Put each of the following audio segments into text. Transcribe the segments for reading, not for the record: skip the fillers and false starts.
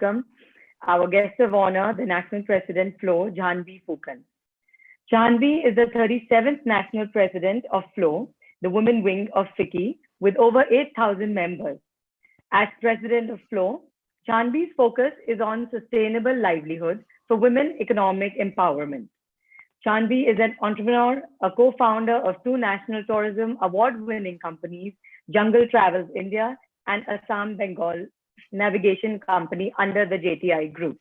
welcome our guest of honor, the National President FLO, Janvi Fukan. Janvi is the 37th National President of FLO, the women wing of FICCI, with over 8,000 members. As President of FLO, Janvi's focus is on sustainable livelihood for women economic empowerment. Janvi is an entrepreneur, a co-founder of two national tourism award-winning companies, Jungle Travels India and Assam Bengal Navigation Company under the JTI Group.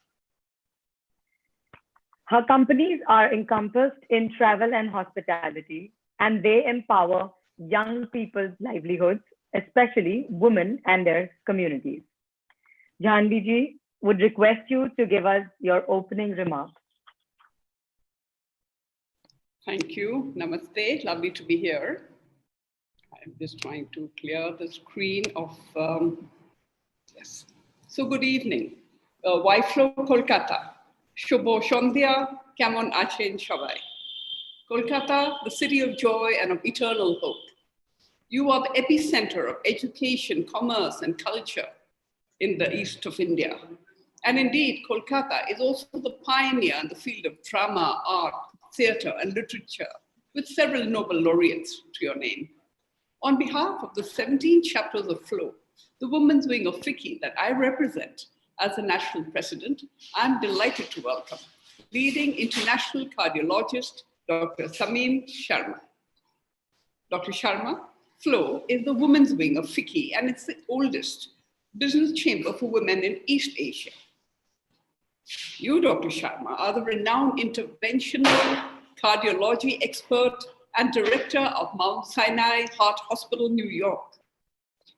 Her companies are encompassed in travel and hospitality, and they empower young people's livelihoods, especially women and their communities. Janvi ji, would request you to give us your opening remarks. Thank you. Namaste. Lovely to be here. I'm just trying to clear the screen of, yes. So good evening. Waiflo Kolkata. Shubho Shondhya, Kamon Achen Shabai. Kolkata, the city of joy and of eternal hope. You are the epicenter of education, commerce, and culture in the east of India. And indeed, Kolkata is also the pioneer in the field of drama, art, theatre, and literature, with several Nobel laureates to your name. On behalf of the 17 chapters of FLO, the women's wing of FICCI that I represent as the national president, I'm delighted to welcome leading international cardiologist, Dr. Samin Sharma. Dr. Sharma, FLO is the women's wing of FICCI, and it's the oldest business chamber for women in East Asia. You, Dr. Sharma, are the renowned interventional cardiology expert and director of Mount Sinai Heart Hospital, New York.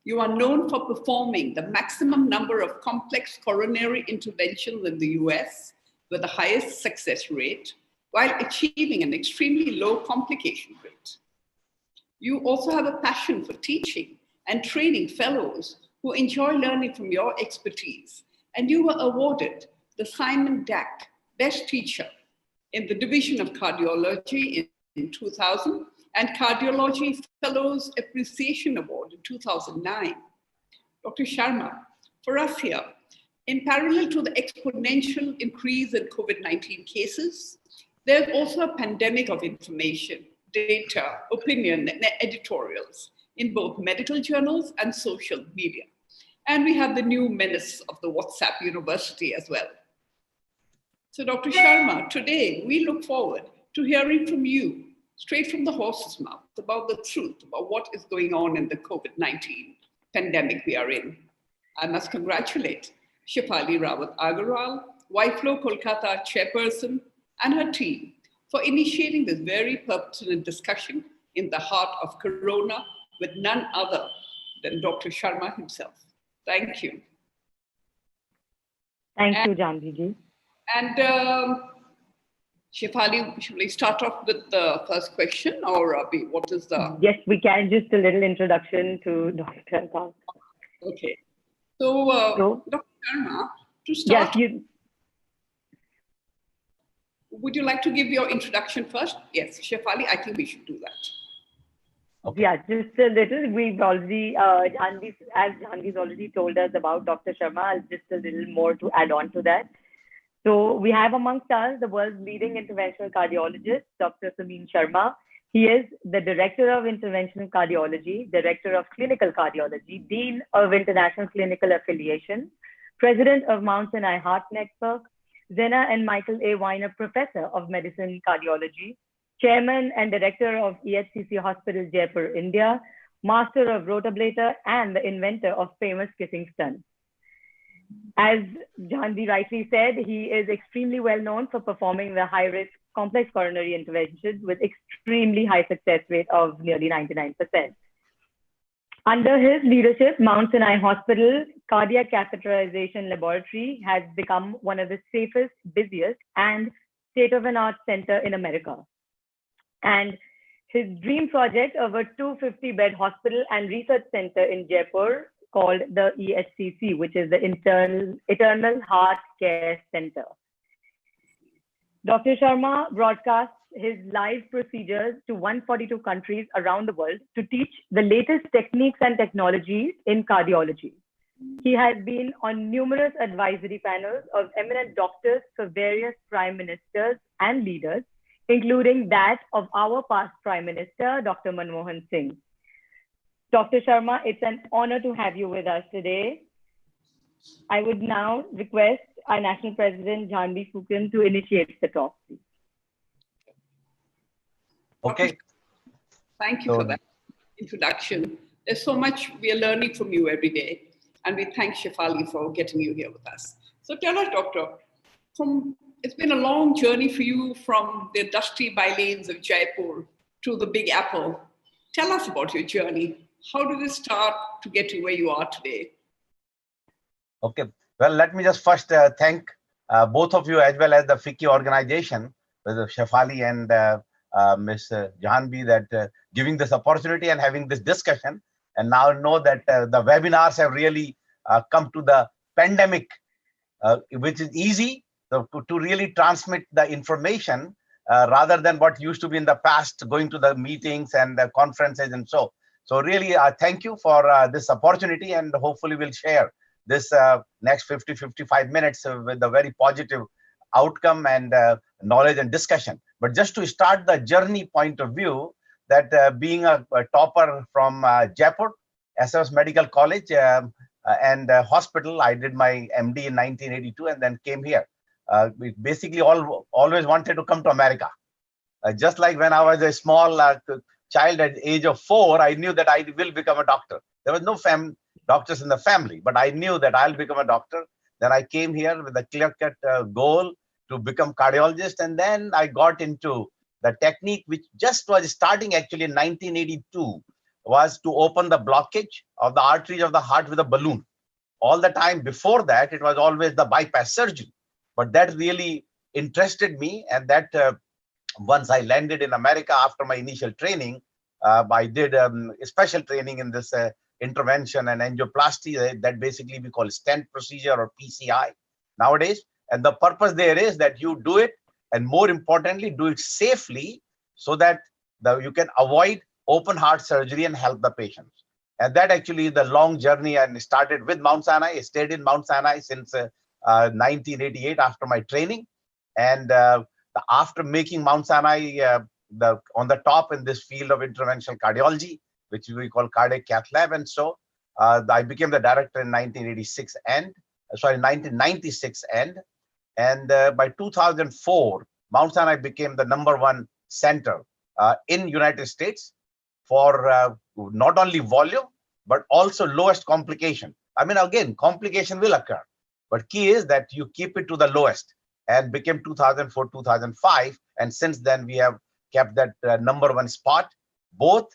You are known for performing the maximum number of complex coronary interventions in the US with the highest success rate, while achieving an extremely low complication rate. You also have a passion for teaching and training fellows who enjoy learning from your expertise, and you were awarded the Simon Dack Best Teacher in the Division of Cardiology in 2000 and Cardiology Fellows Appreciation Award in 2009. Dr. Sharma, for us here, in parallel to the exponential increase in COVID-19 cases, there's also a pandemic of information, data, opinion, and editorials in both medical journals and social media. And we have the new menace of the WhatsApp University as well. So Dr. Sharma, today we look forward to hearing from you straight from the horse's mouth about the truth about what is going on in the COVID-19 pandemic we are in. I must congratulate Shefali Rawat Agarwal, Waiflo Kolkata chairperson, and her team for initiating this very pertinent discussion in the heart of Corona with none other than Dr. Sharma himself. Thank you. Thank you, Janvi ji. And Shefali, should we start off with the first question, or what is the? Yes, we can. Just a little introduction to Dr. Talk. Okay. So, Dr. Sharma, to start, yes, would you like to give your introduction first? Yes, Shefali, I think we should do that. Okay. Yeah, just a little. We've already, as Janvi's already told us about Dr. Sharma, just a little more to add on to that. So we have amongst us the world's leading interventional cardiologist, Dr. Samin Sharma. He is the Director of Interventional Cardiology, Director of Clinical Cardiology, Dean of International Clinical Affiliation, President of Mount Sinai Heart Network, Zena and Michael A. Weiner Professor of Medicine Cardiology, Chairman and Director of EHCC Hospital, Jaipur, India, Master of Rotablator, and the inventor of famous kissing stunt. As Janvi rightly said, he is extremely well known for performing the high-risk complex coronary interventions with extremely high success rate of nearly 99%. Under his leadership, Mount Sinai Hospital Cardiac Catheterization Laboratory has become one of the safest, busiest, and state-of-the-art center in America. And his dream project of a 250-bed hospital and research center in Jaipur called the EHCC, which is the Eternal Heart Care Center. Dr. Sharma broadcasts his live procedures to 142 countries around the world to teach the latest techniques and technologies in cardiology. He has been on numerous advisory panels of eminent doctors for various prime ministers and leaders, including that of our past Prime Minister, Dr. Manmohan Singh. Dr. Sharma, it's an honor to have you with us today. I would now request our National President, Janvi Fukan, to initiate the talk, please. Okay. Thank you for that introduction. There's so much we are learning from you every day. And we thank Shefali for getting you here with us. So tell us, Doctor, it's been a long journey for you from the dusty bylanes of Jaipur to the Big Apple. Tell us about your journey. How did it start to get to where you are today? Okay. Well, let me just first thank both of you as well as the FICCI organization, with Shefali and Ms. Jahanvi, that giving this opportunity and having this discussion. And now know that the webinars have really come to the pandemic, which is easy to really transmit the information rather than what used to be in the past, going to the meetings and the conferences and so. So really, thank you for this opportunity, and hopefully we'll share this next 55 minutes with a very positive outcome and knowledge and discussion. But just to start the journey point of view, that being a topper from Jaipur, SS Medical College and hospital, I did my MD in 1982 and then came here. We basically always wanted to come to America. Just like when I was a small child at the age of 4, I knew that I will become a doctor. There was no doctors in the family, but I knew that I'll become a doctor. Then I came here with a clear-cut goal to become cardiologist, and then I got into the technique which just was starting actually in 1982, was to open the blockage of the arteries of the heart with a balloon. All the time before that, it was always the bypass surgery. But that really interested me, and that once I landed in America after my initial training, I did special training in this intervention and angioplasty that basically we call stent procedure or PCI nowadays. And the purpose there is that you do it, and more importantly, do it safely so that you can avoid open heart surgery and help the patients. And that actually is the long journey, and started with Mount Sinai. I stayed in Mount Sinai since 1988 after my training. And after making Mount Sinai on the top in this field of interventional cardiology, which we call cardiac cath lab, and so I became the director in 1996 1996 end. And by 2004, Mount Sinai became the #1 center in United States for not only volume, but also lowest complication. I mean, again, complication will occur, but key is that you keep it to the lowest, and became 2004, 2005. And since then, we have kept that #1 spot, both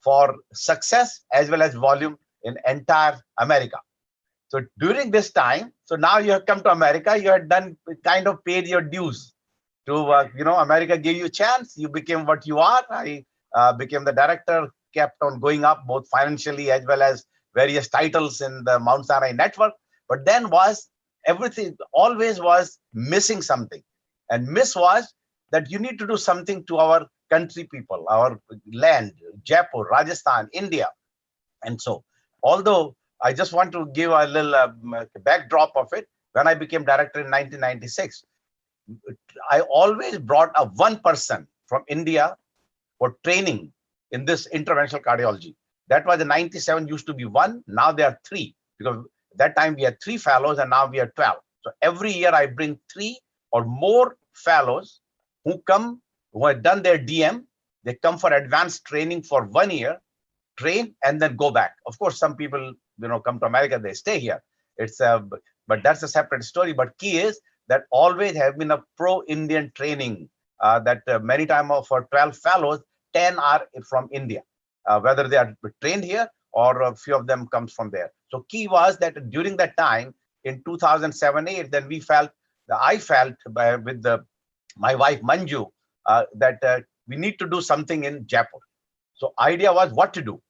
for success as well as volume in entire America. So during this time, so now you have come to America, you had done kind of paid your dues to, America gave you a chance, you became what you are. I became the director, kept on going up both financially as well as various titles in the Mount Sinai network. But then everything always was missing something. And miss was that you need to do something to our country people, our land, Jaipur, Rajasthan, India. And so, although I just want to give a little backdrop of it, when I became director in 1996, I always brought one person from India for training in this interventional cardiology. That was in 97, used to be 1. Now there are 3, because that time we had 3 fellows and now we are 12. So every year I bring 3 or more fellows who have done their DM. They come for advanced training for 1 year, train, and then go back. Of course, some people, come to America, they stay here. But that's a separate story. But key is that always have been a pro-Indian training, that many times for 12 fellows, 10 are from India, whether they are trained here or a few of them comes from there. So key was that during that time in 2007-8, then I felt with my wife Manju that we need to do something in Jaipur. So idea was what to do.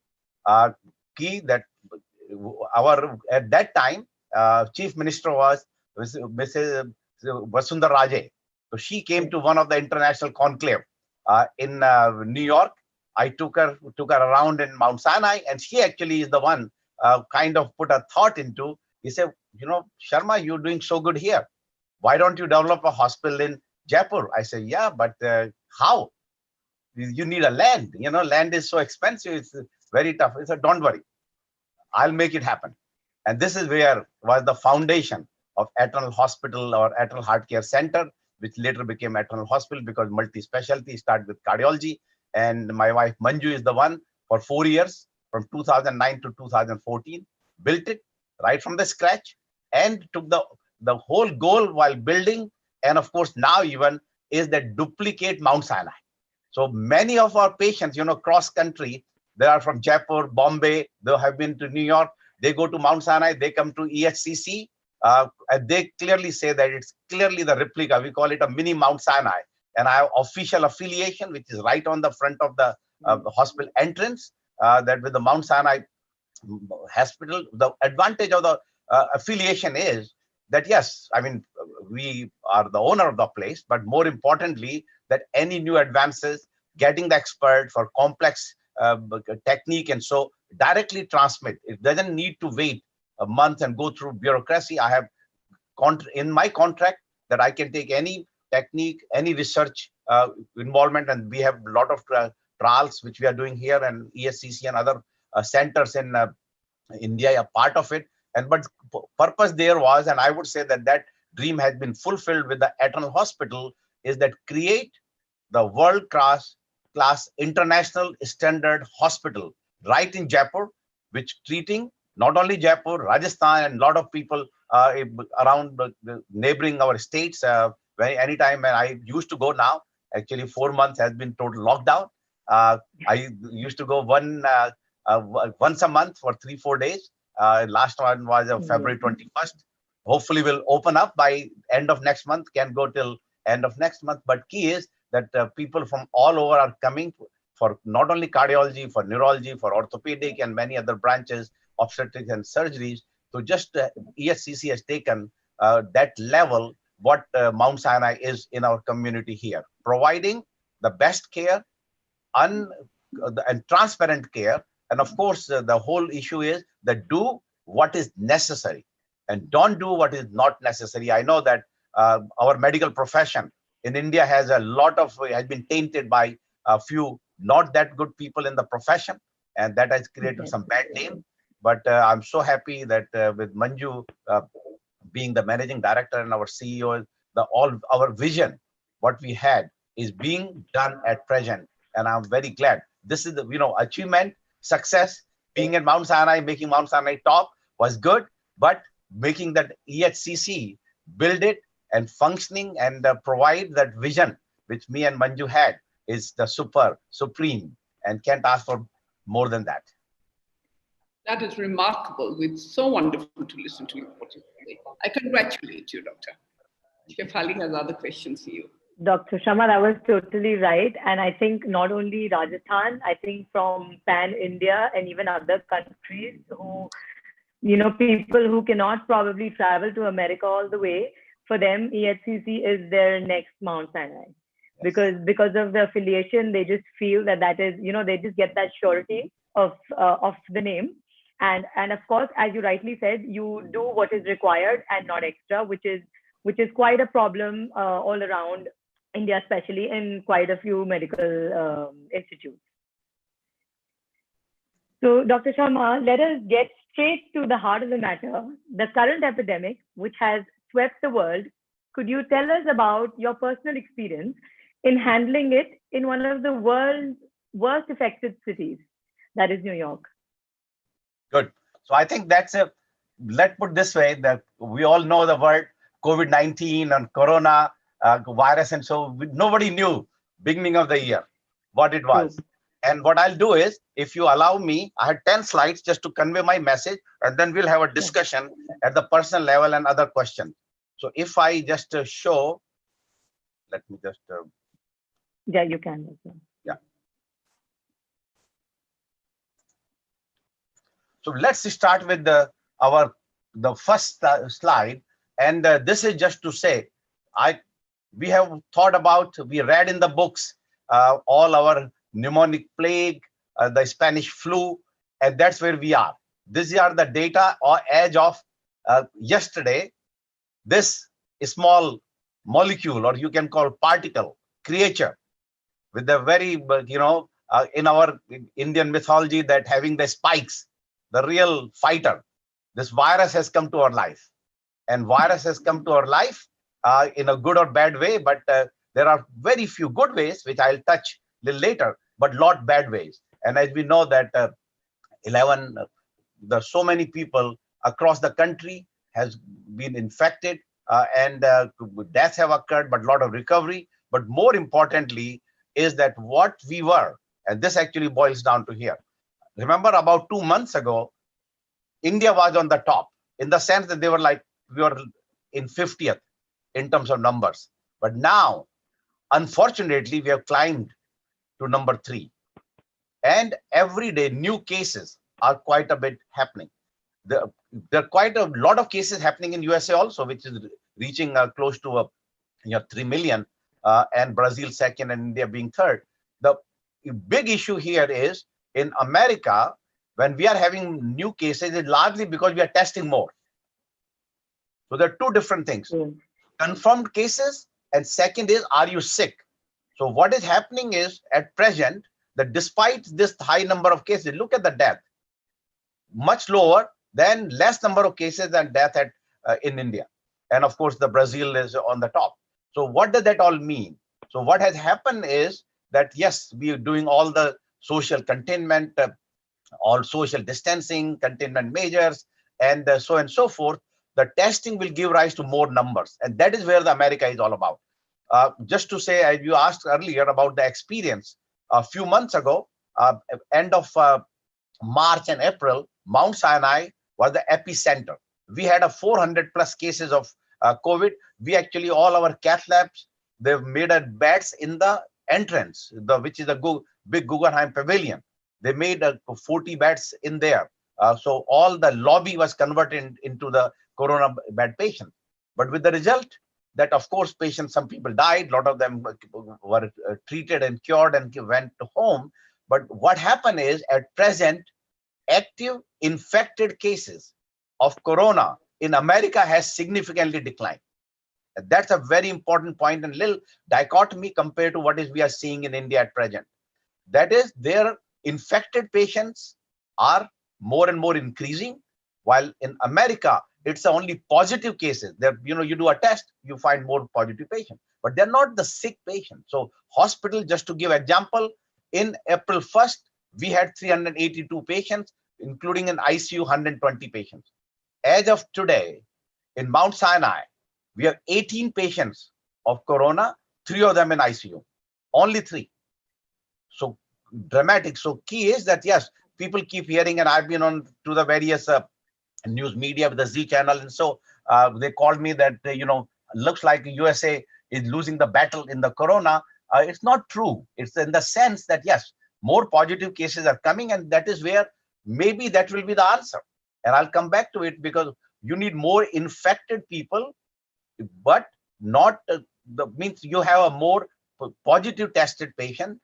Key that at that time chief minister was Mrs. Vasundhara Raje. So she came to one of the international conclave in New York. I took her around in Mount Sinai, and she actually is the one kind of put a thought into. He said, Sharma, you're doing so good here. Why don't you develop a hospital in Jaipur? I said, yeah, but how? You need a land. Land is so expensive. It's very tough. He said, don't worry. I'll make it happen. And this is where was the foundation of Eternal Hospital or Eternal Heart Care Center, which later became Eternal Hospital because multi-specialty started with cardiology. And my wife Manju is the one for 4 years, from 2009 to 2014, built it right from the scratch and took the whole goal while building. And of course, now even is that duplicate Mount Sinai. So many of our patients, cross country, they are from Jaipur, Bombay, they have been to New York, they go to Mount Sinai, they come to EHCC, and they clearly say that it's clearly the replica. We call it a mini Mount Sinai. And I have official affiliation, which is right on the front of the hospital entrance, that with the Mount Sinai Hospital. The advantage of the affiliation is that, yes, I mean, we are the owner of the place, but more importantly, that any new advances, getting the expert for complex technique and so directly transmit. It doesn't need to wait a month and go through bureaucracy. I have in my contract that I can take any technique, any research involvement, and we have a lot of trials which we are doing here, and ESCC and other centers in India are part of it. But purpose there was, and I would say that dream has been fulfilled with the Eternal Hospital, is that create the world-class international standard hospital right in Jaipur, which treating not only Jaipur, Rajasthan, and a lot of people around the neighboring our states. Anytime, and I used to go now, actually 4 months has been total lockdown. I used to go once a month for 3-4 days. Last one was February 21st. Hopefully we'll open up by end of next month, can go till end of next month. But key is that people from all over are coming for not only cardiology, for neurology, for orthopedic and many other branches, obstetrics and surgeries. So just ESCC has taken that level, what Mount Sinai is in our community here, providing the best care and transparent care. And of course, the whole issue is that do what is necessary and don't do what is not necessary. I know that our medical profession in India has been tainted by a few not that good people in the profession, and that has created some bad name. But I'm so happy that with Manju being the managing director and our CEO, all our vision, what we had is being done at present, and I'm very glad. This is the achievement, success. Being at Mount Sinai, making Mount Sinai top was good, but making that EHCC, build it and functioning and provide that vision which me and Manju had is the supreme, and can't ask for more than that. That is remarkable. It's so wonderful to listen to you, what you say. I congratulate you, Doctor. Chef Ali has other questions for you. Dr. Sharma, that was totally right. And I think not only Rajasthan, I think from pan-India and even other countries who, people who cannot probably travel to America all the way, for them, EHCC is their next Mount Sinai. Because of the affiliation, they just feel that is, they just get that surety of the name. And of course, as you rightly said, you do what is required and not extra, which is quite a problem all around India, especially in quite a few medical institutes. So, Dr. Sharma, let us get straight to the heart of the matter, the current epidemic, which has swept the world. Could you tell us about your personal experience in handling it in one of the world's worst affected cities, that is New York? Good. So I think let's put this way, that we all know the word COVID-19 and Corona virus, and so nobody knew beginning of the year what it was. True. And what I'll do is, if you allow me, I had 10 slides just to convey my message, and then we'll have a discussion at the personal level and other questions. So if I just show, let me just... yeah, you can. Yeah. So let's start with the first slide. And this is just to say, we have thought about, we read in the books, all our pneumonic plague, the Spanish flu, and that's where we are. These are the data or as of yesterday. This small molecule, or you can call particle creature, with the very, in our Indian mythology, that having the spikes, the real fighter, this virus has come to our life. And virus has come to our life in a good or bad way, but there are very few good ways, which I'll touch a little later, but lot bad ways. And as we know that 11, there's so many people across the country has been infected, and deaths have occurred, but a lot of recovery. But more importantly is that what we were, and this actually boils down to here. Remember, about 2 months ago, India was on the top, in the sense that they were like, we were in 50th in terms of numbers. But now, unfortunately, we have climbed to number 3. And every day, new cases are quite a bit happening. There are quite a lot of cases happening in USA also, which is reaching close to 3 million, and Brazil second and India being third. The big issue here is in America, when we are having new cases, it's largely because we are testing more. So there are two different things. Confirmed cases, and second is, are you sick? So what is happening is, at present, that despite this high number of cases, look at the death, much lower than less number of cases and death in India. And of course, the Brazil is on the top. So what does that all mean? So what has happened is that, yes, we are doing all the social containment, all social distancing, containment measures, and so on and so forth. The testing will give rise to more numbers. And that is where the America is all about. Just to say, as you asked earlier about the experience, a few months ago, end of March and April, Mount Sinai was the epicenter. We had 400 plus cases of COVID. We actually, all our cath labs, they've made beds in the entrance, which is a big Guggenheim pavilion. They made 40 beds in there. So all the lobby was converted into the corona bed patient. But with the result that, of course, patients, some people died, a lot of them were treated and cured and went home. But what happened is, at present, active infected cases of corona in America has significantly declined. And that's a very important point and little dichotomy compared to what is we are seeing in India at present. That is, their infected patients are more and more increasing, while in America, it's only positive cases. There, you do a test, you find more positive patients, but they're not the sick patients. So hospital, just to give example, in April 1st, we had 382 patients, including in ICU 120 patients. As of today, in Mount Sinai, we have 18 patients of corona, 3 of them in ICU, only 3. So dramatic. So key is that, yes, people keep hearing, and I've been on to the various news media with the Z channel, and so they called me that looks like USA is losing the battle in the corona. It's not true. It's in the sense that, yes, more positive cases are coming, and that is where maybe that will be the answer. And I'll come back to it, because you need more infected people, but not means you have a more positive tested patient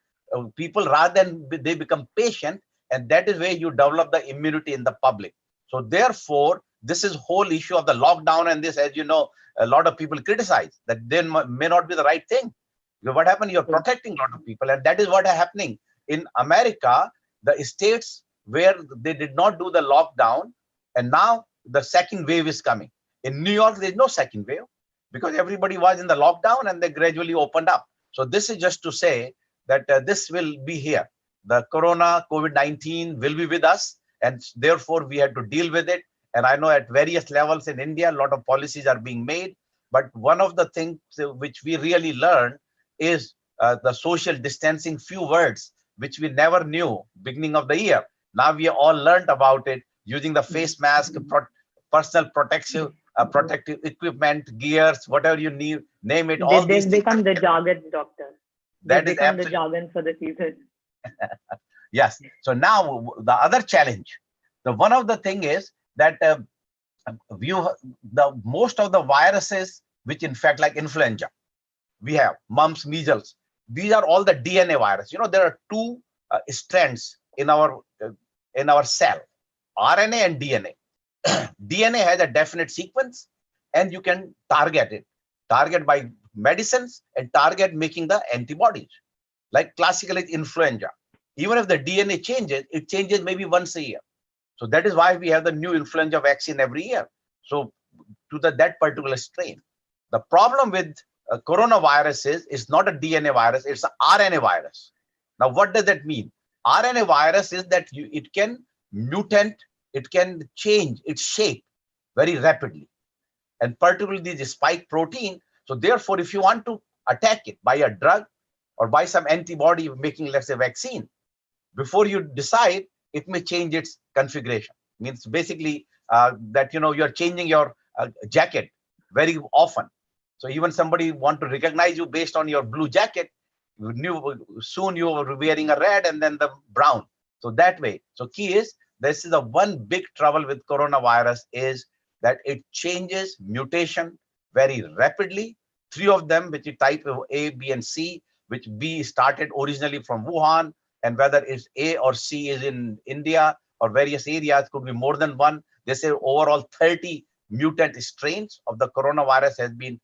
people, rather than they become patient, and that is where you develop the immunity in the public. So therefore, this is whole issue of the lockdown, and this, as you know, a lot of people criticize that they may not be the right thing. Because what happened? You're protecting a lot of people, and that is what is happening in America. The states where they did not do the lockdown, and now the second wave is coming. In New York, there's no second wave, because everybody was in the lockdown and they gradually opened up. So this is just to say that this will be here. The corona, COVID-19 will be with us, and therefore we have to deal with it. And I know at various levels in India, a lot of policies are being made. But one of the things which we really learned is the social distancing, few words which we never knew beginning of the year. Now we all learned about it, using the face mask, personal protective equipment, gears, whatever you need, name it. All They've these things. become the jargon, doctor. That They've is become the jargon for the season. Yes. So now the other challenge, one of the thing is that most of the viruses which infect, like influenza, we have mumps, measles. These are all the DNA virus. There are 2 strands in our cell RNA and DNA. DNA has a definite sequence, and you can target by medicines and target making the antibodies, like classical influenza. Even if the DNA changes, it changes maybe once a year. So that is why we have the new influenza vaccine every year. So to that particular strain. The problem with coronavirus is not a DNA virus, it's an RNA virus. Now, what does that mean? RNA virus is that it can mutate, it can change its shape very rapidly, and particularly the spike protein. So therefore, if you want to attack it by a drug or by some antibody making, let's say, vaccine, before you decide, it may change its configuration. Means basically that you're changing your jacket very often. So even somebody want to recognize you based on your blue jacket, soon you are wearing a red and then the brown. So that way. So key is, this is the one big trouble with coronavirus, is that it changes mutation very rapidly. 3 of them, which is type of A, B, and C, which B started originally from Wuhan, and whether it's A or C is in India or various areas, could be more than one. They say overall 30 mutant strains of the coronavirus has been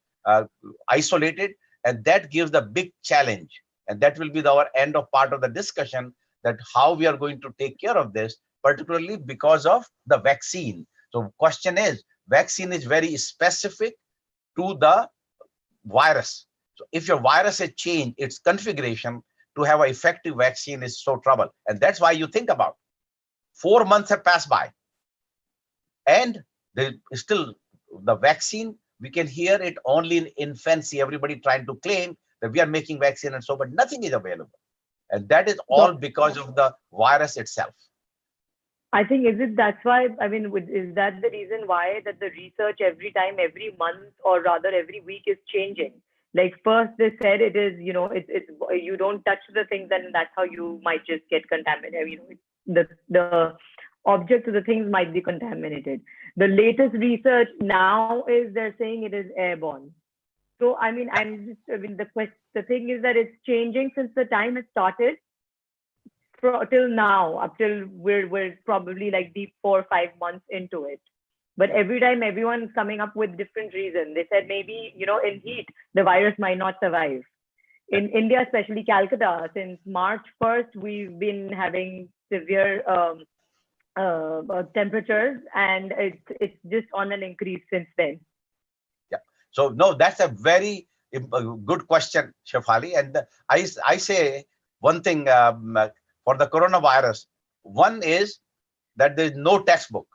isolated, and that gives the big challenge. And that will be our end of part of the discussion, that how we are going to take care of this, particularly because of the vaccine. So question is, vaccine is very specific to the virus. So if your virus has changed its configuration, to have an effective vaccine is so trouble. And that's why you think about 4 months have passed by, and there is still the vaccine. We can hear it only in infancy, everybody trying to claim that we are making vaccine and so, but nothing is available. And that is all because of the virus itself. I think, that's why, I mean, is that the reason why that the research every time, every month, or rather every week is changing? Like first they said it is, it's you don't touch the things, and that's how you might just get contaminated. The object of the things might be contaminated. The latest research now is they're saying it is airborne. So I mean, the thing is that it's changing since the time it started till now, up till we're probably like deep 4 or 5 months into it. But every time everyone's coming up with different reasons. They said maybe, in heat, the virus might not survive. In India, especially Calcutta, since March 1st, we've been having severe temperatures, and it's just on an increase since then. Yeah. So no, that's a very good question, Shefali. And I say one thing for the coronavirus. One is that there is no textbook.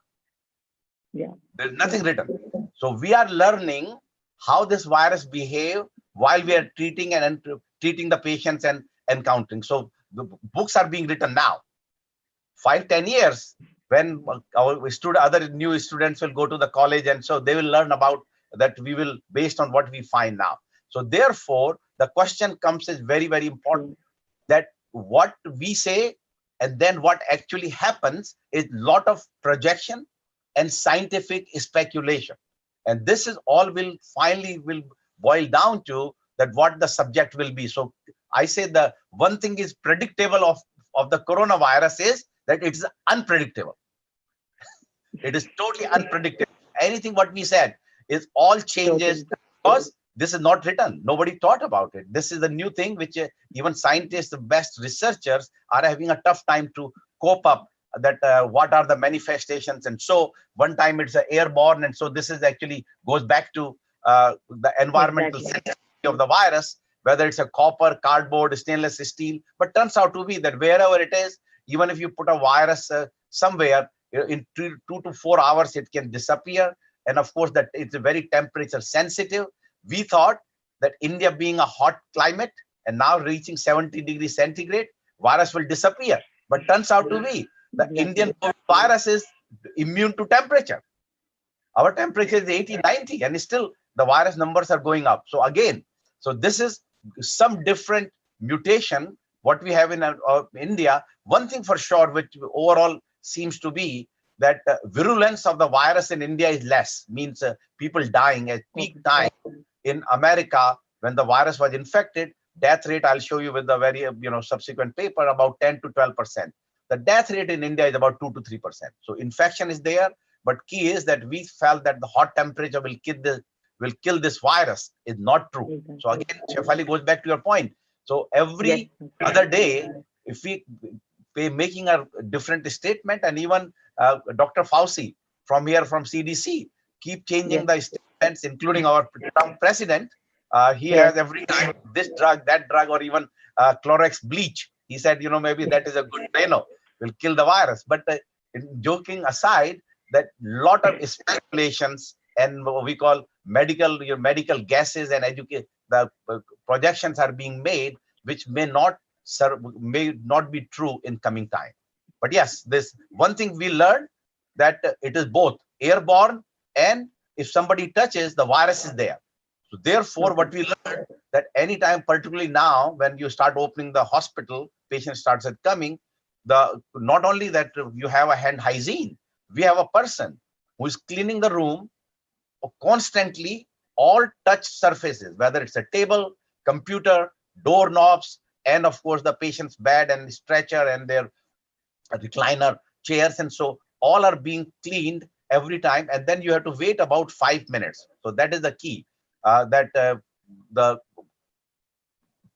Yeah. There's nothing written. So we are learning how this virus behave while we are treating treating the patients and encountering. So the books are being written now. 5-10 years, when our other new students will go to the college, and so they will learn about that, we will, based on what we find now. So therefore, the question comes is very, very important, that what we say and then what actually happens is lot of projection and scientific speculation. And this is all will boil down to that what the subject will be. So I say the one thing is predictable of the coronavirus is that it is unpredictable. It is totally unpredictable. Anything what we said is all changes because this is not written. Nobody thought about it. This is a new thing which even scientists, the best researchers, are having a tough time to cope up, that what are the manifestations. And so one time it's airborne, and so this is actually goes back to the environmental sensitivity of the virus, whether it's a copper, cardboard, stainless steel. But turns out to be that wherever it is, even if you put a virus somewhere, in 2 to 4 hours it can disappear. And of course that it's very temperature sensitive. We thought that India being a hot climate and now reaching 70 degrees centigrade, virus will disappear. But turns out to be the Indian virus is immune to temperature. Our temperature is 80, 90, and still the virus numbers are going up. So again, so this is some different mutation what we have in India. One thing for sure, which overall seems to be that virulence of the virus in India is less, means people dying at peak time. In America, when the virus was infected, death rate, I'll show you with the very subsequent paper, about 10 to 12%. The death rate in India is about 2 to 3%. So infection is there, but key is that we felt that the hot temperature will kill this virus. Is not true. So again, Shefali goes back to your point. So every other day, if we making a different statement, and even Dr. Fauci from CDC keep changing the statements, including our Trump president. He has every time this drug, that drug, or even Clorox bleach. He said, maybe that is a good will kill the virus. But joking aside, that lot of speculations and what we call medical guesses and the projections are being made, which may not be true in coming time. But yes, this one thing we learned, that it is both airborne, and if somebody touches, the virus is there. So therefore, what we learned, that anytime, particularly now, when you start opening the hospital, patient starts coming, not only that you have a hand hygiene, we have a person who is cleaning the room constantly, all touch surfaces, whether it's a table, computer, doorknobs, and of course the patient's bed and stretcher and their recliner chairs, and so all are being cleaned every time, and then you have to wait about 5 minutes. So that is the key, that the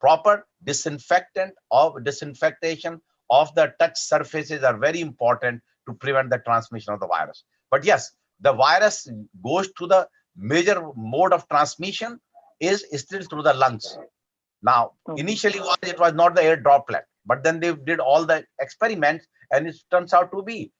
proper disinfection of the touch surfaces are very important to prevent the transmission of the virus. But yes, the virus goes to the major mode of transmission is still through the lungs. Now, initially it was not the air droplet, but then they did all the experiments, and it turns out to be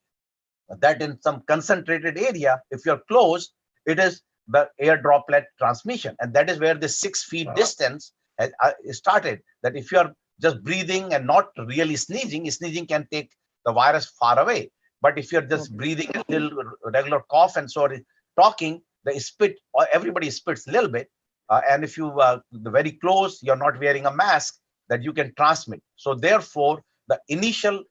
that in some concentrated area, if you're close, it is the air droplet transmission. And that is where the 6 feet distance has started, that if you're just breathing and not really sneezing can take the virus far away. But if you're just breathing a little regular cough and so talking, the spit, or everybody spits a little bit. And if you very close, you're not wearing a mask, that you can transmit. So therefore, the initial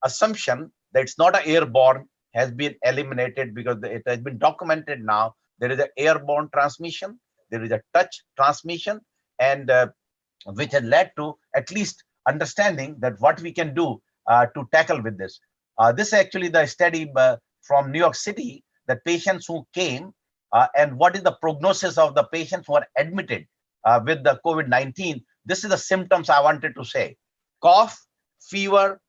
assumption that it's not an airborne has been eliminated, because it has been documented now. There is an airborne transmission, there is a touch transmission, and which has led to at least understanding that what we can do to tackle with this. This is actually the study from New York City, that patients who came and what is the prognosis of the patients who are admitted with the COVID-19. This is the symptoms I wanted to say: cough, fever,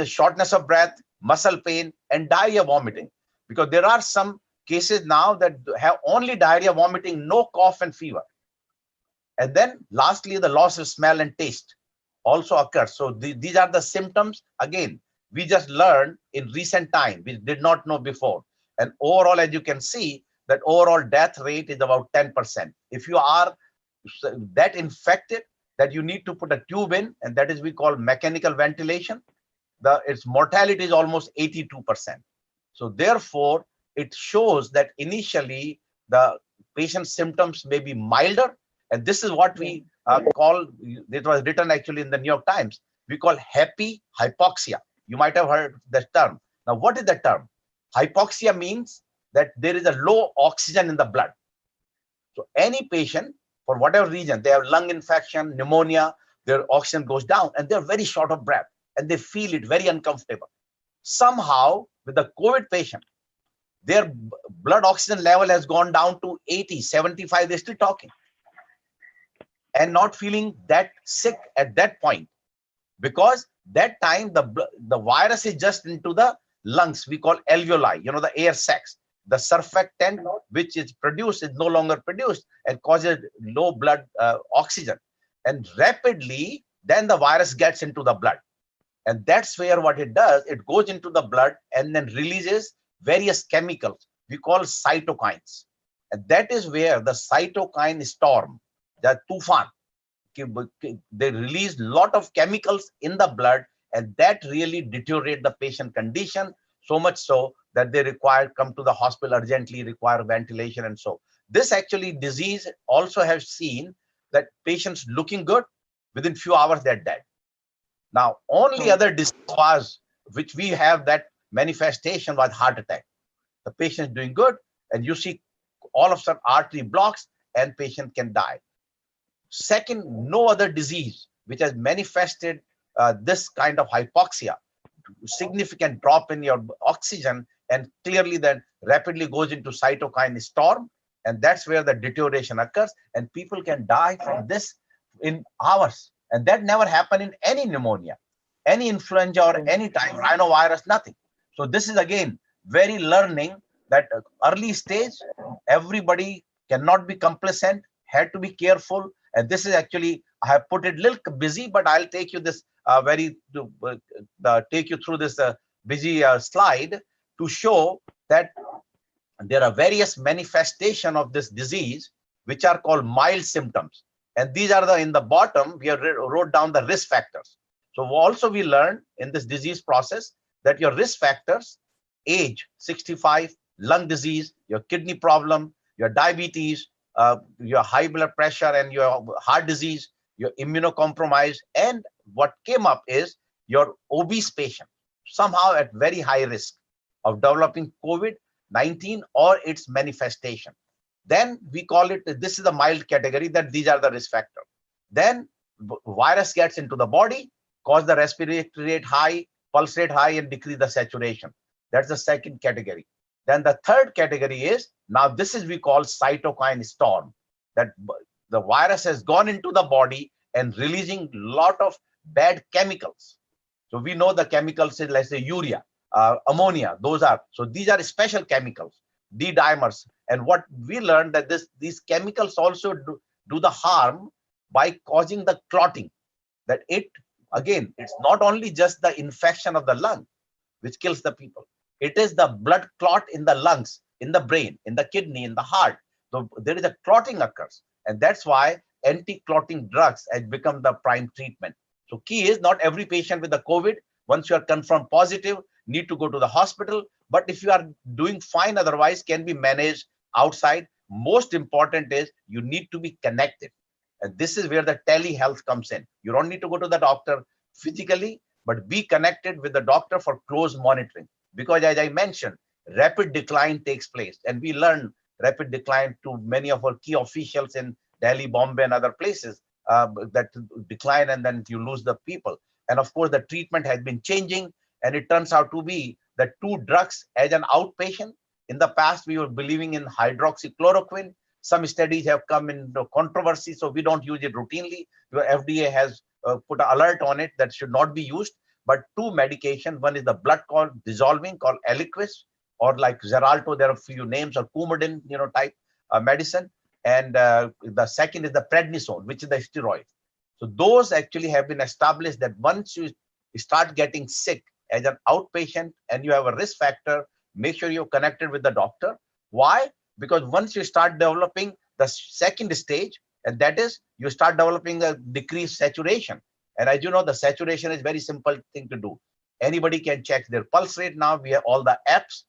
shortness of breath, muscle pain, and diarrhea, vomiting. Because there are some cases now that have only diarrhea, vomiting, no cough and fever. And then lastly, the loss of smell and taste also occurs. So these are the symptoms. Again, we just learned in recent time, we did not know before. And overall, as you can see, that overall death rate is about 10%. If you are that infected, that you need to put a tube in, and that is we call mechanical ventilation, its mortality is almost 82%. So therefore, it shows that initially the patient's symptoms may be milder, and this is what we call, it was written actually in the New York Times, we call happy hypoxia. You might have heard the term. Now, what is the term? Hypoxia means that there is a low oxygen in the blood. So any patient, for whatever reason, they have lung infection, pneumonia, their oxygen goes down, and they're very short of breath, and they feel it very uncomfortable. Somehow, with the COVID patient, their blood oxygen level has gone down to 80, 75, they're still talking and not feeling that sick at that point, because that time the virus is just into the lungs, we call alveoli, the air sacs. The surfactant which is produced is no longer produced and causes low blood oxygen. And rapidly, then the virus gets into the blood. And that's where what it does, it goes into the blood and then releases various chemicals we call cytokines. And that is where the cytokine storm, the tufan, they release a lot of chemicals in the blood, and that really deteriorate the patient condition, so much so that they come to the hospital urgently, require ventilation. And so this actually disease also has seen that patients looking good, within few hours they're dead. Now, only other disease was, which we have that manifestation, was heart attack. The patient is doing good, and you see all of a sudden artery blocks and patient can die. Second, no other disease which has manifested this kind of hypoxia significant drop in your oxygen, and clearly that rapidly goes into cytokine storm, and that's where the deterioration occurs, and people can die from this in hours. And that never happened in any pneumonia, any influenza, or any time rhinovirus, nothing. So this is again very learning that early stage, everybody cannot be complacent, had to be careful. And this is actually, I have put it a little busy, but I'll take you this take you through this busy slide to show that there are various manifestations of this disease, which are called mild symptoms. And these are in the bottom, we have wrote down the risk factors. So also we learned in this disease process that your risk factors, age, 65, lung disease, your kidney problem, your diabetes, your high blood pressure and your heart disease, your immunocompromised, and what came up is your obese patient, somehow at very high risk of developing COVID-19 or its manifestation. Then we call it, this is the mild category, that these are the risk factors. Then virus gets into the body, cause the respiratory rate high, pulse rate high, and decrease the saturation. That's the second category. Then the third category is, now this is we call cytokine storm, that the virus has gone into the body and releasing a lot of bad chemicals. So we know the chemicals is, let's say, urea, ammonia, those are, so these are special chemicals, D-dimers. And what we learned that these chemicals also do the harm by causing the clotting, that it, again, it's not only just the infection of the lung, which kills the people. It is the blood clot in the lungs, in the brain, in the kidney, in the heart. So there is a clotting occurs. And that's why anti-clotting drugs has become the prime treatment. So key is not every patient with the COVID, once you are confirmed positive, need to go to the hospital. But if you are doing fine otherwise, can be managed outside. Most important is you need to be connected. And this is where the telehealth comes in. You don't need to go to the doctor physically, but be connected with the doctor for close monitoring. Because as I mentioned, rapid decline takes place. And we learn rapid decline to many of our key officials in Delhi, Bombay, and other places that decline, and then you lose the people. And of course, the treatment has been changing, and it turns out to be that 2 drugs as an outpatient. In the past, we were believing in hydroxychloroquine. Some studies have come into controversy, so we don't use it routinely. Your FDA has put an alert on it that should not be used. But 2 medications, one is the blood dissolving called Eliquis, or like Xarelto, there are a few names, or Coumadin, type medicine. And the second is the prednisone, which is the steroid. So those actually have been established that once you start getting sick as an outpatient and you have a risk factor, make sure you're connected with the doctor. Why? Because once you start developing the second stage, and that is you start developing a decreased saturation. And as you know, the saturation is very simple thing to do. Anybody can check their pulse rate now. We have all the apps,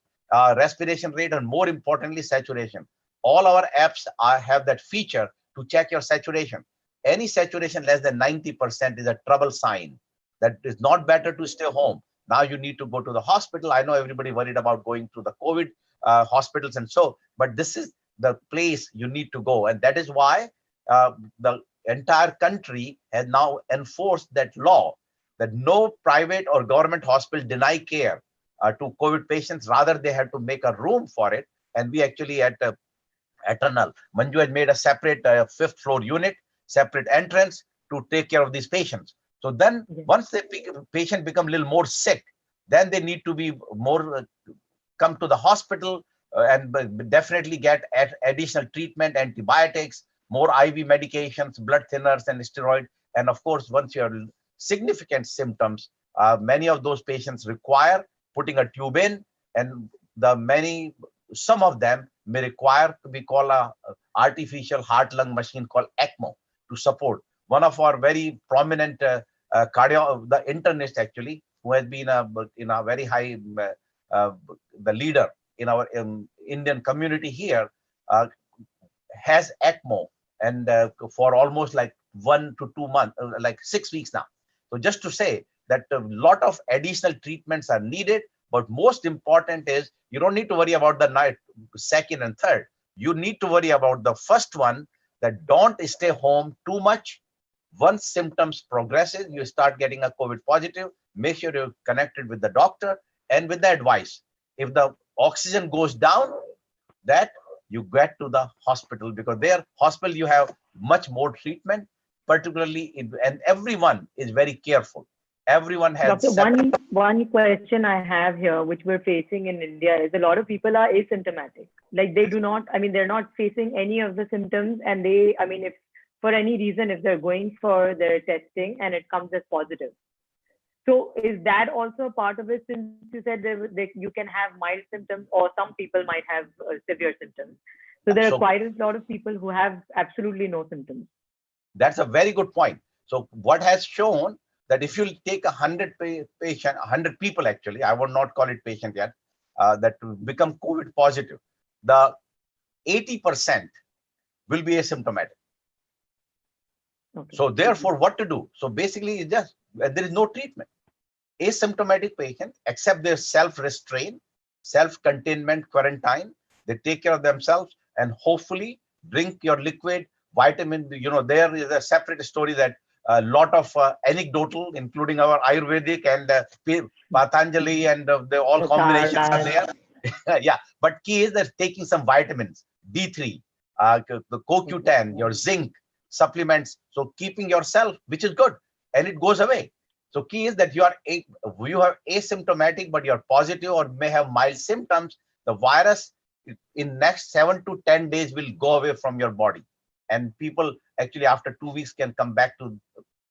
respiration rate, and more importantly, saturation. All our apps have that feature to check your saturation. Any saturation less than 90% is a trouble sign. That is not better to stay home. Now you need to go to the hospital. I know everybody worried about going to the COVID hospitals and so, but this is the place you need to go. And that is why the entire country has now enforced that law that no private or government hospital deny care to COVID patients. Rather, they have to make a room for it. And we actually at Eternal, Manju had made a separate 5th floor unit, separate entrance to take care of these patients. So then once the patient become a little more sick, then they need to be more, come to the hospital and definitely get additional treatment, antibiotics, more IV medications, blood thinners, and steroid. And of course, once you have significant symptoms, many of those patients require putting a tube in, and some of them may require to be called a artificial heart-lung machine called ECMO to support. One of our very prominent the internist actually, who has been in a very high, the leader in our Indian community here, has ECMO, and for almost like 1 to 2 months, like 6 weeks now. So just to say that a lot of additional treatments are needed, but most important is you don't need to worry about the second and third. You need to worry about the first one, that don't stay home too much. Once symptoms progresses, you start getting a COVID positive, make sure you're connected with the doctor and with the advice. If the oxygen goes down, that you get to the hospital, because there hospital you have much more treatment, particularly and everyone is very careful. Everyone has Doctor, one question I have here, which we're facing in India, is a lot of people are asymptomatic. Like they do not, I mean, they're not facing any of the symptoms, and they, I mean, if for any reason, if they're going for their testing and it comes as positive. So is that also a part of it, since you said that you can have mild symptoms or some people might have severe symptoms? So there are quite a lot of people who have absolutely no symptoms. That's a very good point. So what has shown that if you take 100 patient, 100 people actually, I would not call it patient yet, that become COVID positive, the 80% will be asymptomatic. Okay. So therefore, what to do? So basically, it's just there is no treatment. Asymptomatic patients, except their self-restraint, self-containment, quarantine, they take care of themselves and hopefully drink your liquid, vitamin. You know, there is a separate story that a lot of anecdotal, including our Ayurvedic and Patanjali and the all combinations are there. Yeah, but key is that taking some vitamins, D3, the CoQ10, your zinc supplements. So keeping yourself, which is good, and it goes away. So key is that you have asymptomatic, but you're positive or may have mild symptoms. The virus in next 7 to 10 days will go away from your body. And people actually after 2 weeks can come back to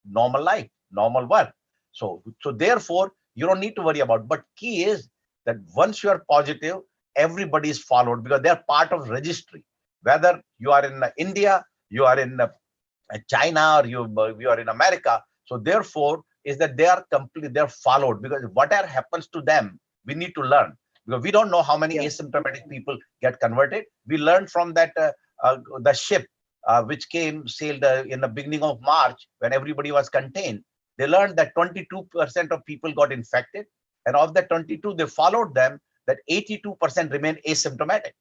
normal life, normal work. So therefore, you don't need to worry about. But key is that once you are positive, everybody is followed because they are part of registry. Whether you are in India, you are in China, or you are in America. So therefore, is that they are completely, they're followed, because whatever happens to them, we need to learn, because we don't know how many asymptomatic people get converted. We learned from that the ship which sailed in the beginning of March when everybody was contained. They learned that 22% of people got infected, and of the 22, they followed them that 82% remain asymptomatic.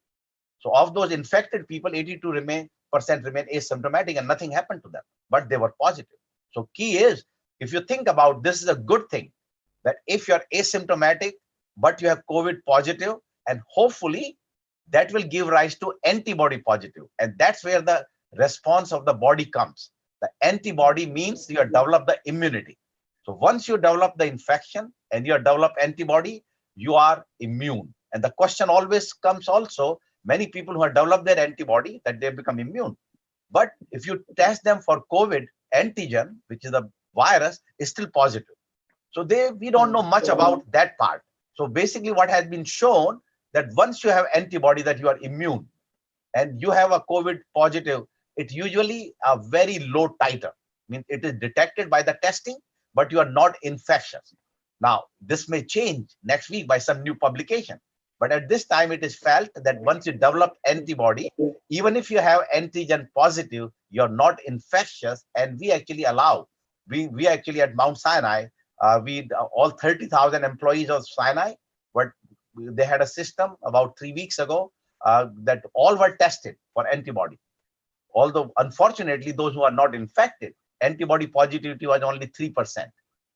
So of those infected people, 82% remain asymptomatic and nothing happened to them, but they were positive. So key is, if you think about this, is a good thing that if you're asymptomatic, but you have COVID positive, and hopefully that will give rise to antibody positive. And that's where the response of the body comes. The antibody means you have developed the immunity. So once you develop the infection and you have developed antibody, you are immune. And the question always comes also, many people who have developed their antibody, that they become immune. But if you test them for COVID antigen, which is the virus, is still positive. So we don't know much about that part. So basically what has been shown, that once you have antibody, that you are immune, and you have a COVID positive, it's usually a very low titer. I mean, it is detected by the testing, but you are not infectious. Now, this may change next week by some new publication. But at this time, it is felt that once you develop antibody, even if you have antigen positive, you're not infectious. And we actually allow, we actually at Mount Sinai, all 30,000 employees of Sinai, but they had a system about 3 weeks ago that all were tested for antibody. Although, unfortunately, those who are not infected, antibody positivity was only 3%.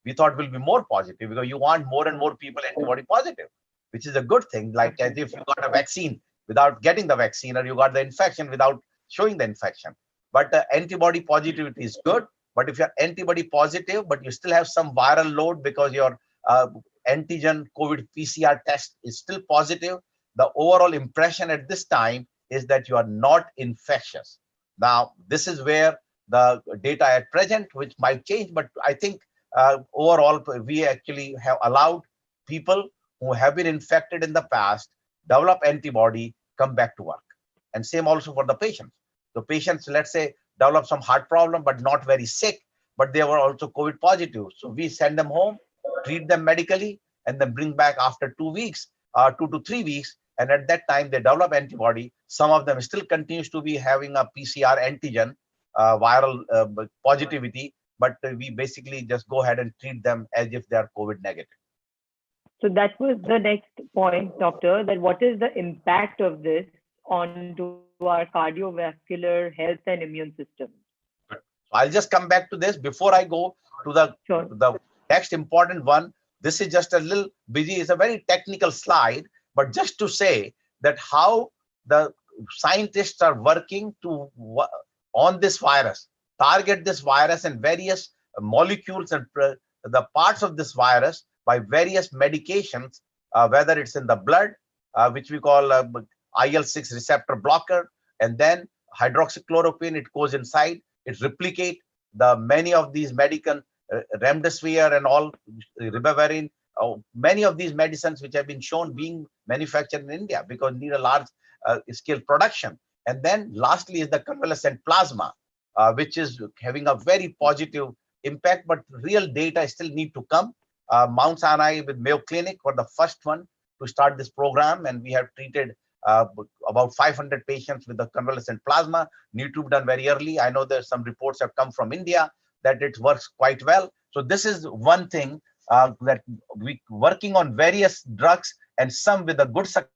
We thought will be more positive, because you want more and more people antibody positive, which is a good thing. Like as if you got a vaccine without getting the vaccine, or you got the infection without showing the infection. But antibody positivity is good. But if you're antibody positive, but you still have some viral load because your antigen COVID PCR test is still positive, the overall impression at this time is that you are not infectious. Now, this is where the data at present, which might change, but I think overall, we actually have allowed people who have been infected in the past, develop antibody, come back to work. And same also for the patients. The patients, let's say, develop some heart problem, but not very sick, but they were also COVID positive. So we send them home, treat them medically, and then bring back after 2 weeks, 2 to 3 weeks. And at that time, they develop antibody. Some of them still continues to be having a PCR antigen, viral positivity, but we basically just go ahead and treat them as if they are COVID negative. So that was the next point, doctor, that what is the impact of this on to our cardiovascular health and immune system? So I'll just come back to this before I go to the next important one, This is just a little busy. It's a very technical slide, but just to say that how the scientists are working to on this virus, target this virus and various molecules and the parts of this virus by various medications, whether it's in the blood, which we call IL-6 receptor blocker, and then hydroxychloroquine, it goes inside, it replicate the many of these medical remdesivir and all, ribavirin, many of these medicines which have been shown being manufactured in India because need a large scale production. And then lastly is the convalescent plasma, which is having a very positive impact, but real data still need to come. Mount Sinai with Mayo Clinic were the first one to start this program, and we have treated about 500 patients with the convalescent plasma. Need to be done very early. I know there's some reports have come from India that it works quite well. So this is one thing that we working on various drugs, and some with a good success,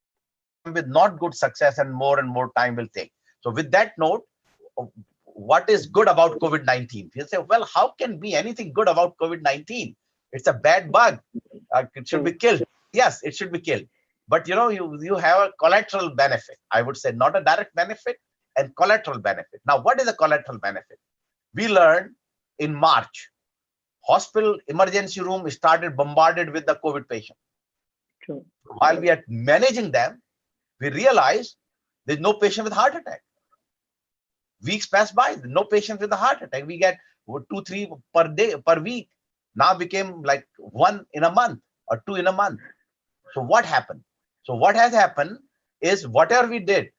some with not good success, and more time will take. So with that note, what is good about COVID-19? You say, well, how can be anything good about COVID-19? It's a bad bug. It should be killed. Yes, it should be killed. But you have a collateral benefit. I would say not a direct benefit, and collateral benefit. Now, what is a collateral benefit? We learned in March, hospital emergency room started bombarded with the COVID patient. True. While we are managing them, we realized there's no patient with heart attack. Weeks pass by, no patient with a heart attack. We get 2, 3 per day, per week. Now became like 1 in a month or 2 in a month. So what happened? So what has happened is whatever we did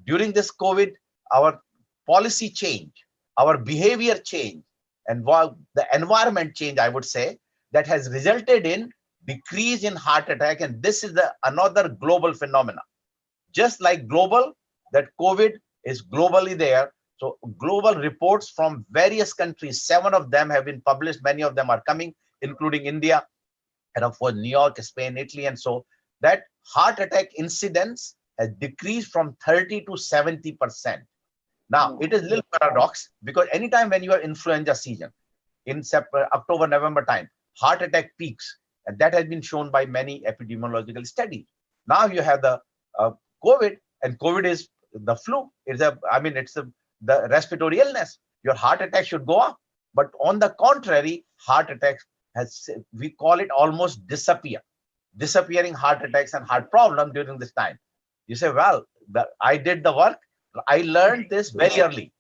during this COVID, our policy change, our behavior change, and the environment change, I would say, that has resulted in decrease in heart attack. And this is another global phenomena. Just like global, that COVID is globally there. So global reports from various countries, 7 of them have been published. Many of them are coming, including India, and of course, New York, Spain, Italy, and so that heart attack incidence has decreased from 30 to 70%. Now, it is a little paradox because anytime when you are influenza season, in October, November time, heart attack peaks, and that has been shown by many epidemiological studies. Now you have the COVID, and COVID is the flu. It's the respiratory illness. Your heart attack should go up, but on the contrary, heart attacks we call it almost disappearing heart attacks and heart problem during this time. You say, well, I did the work. I learned this very early,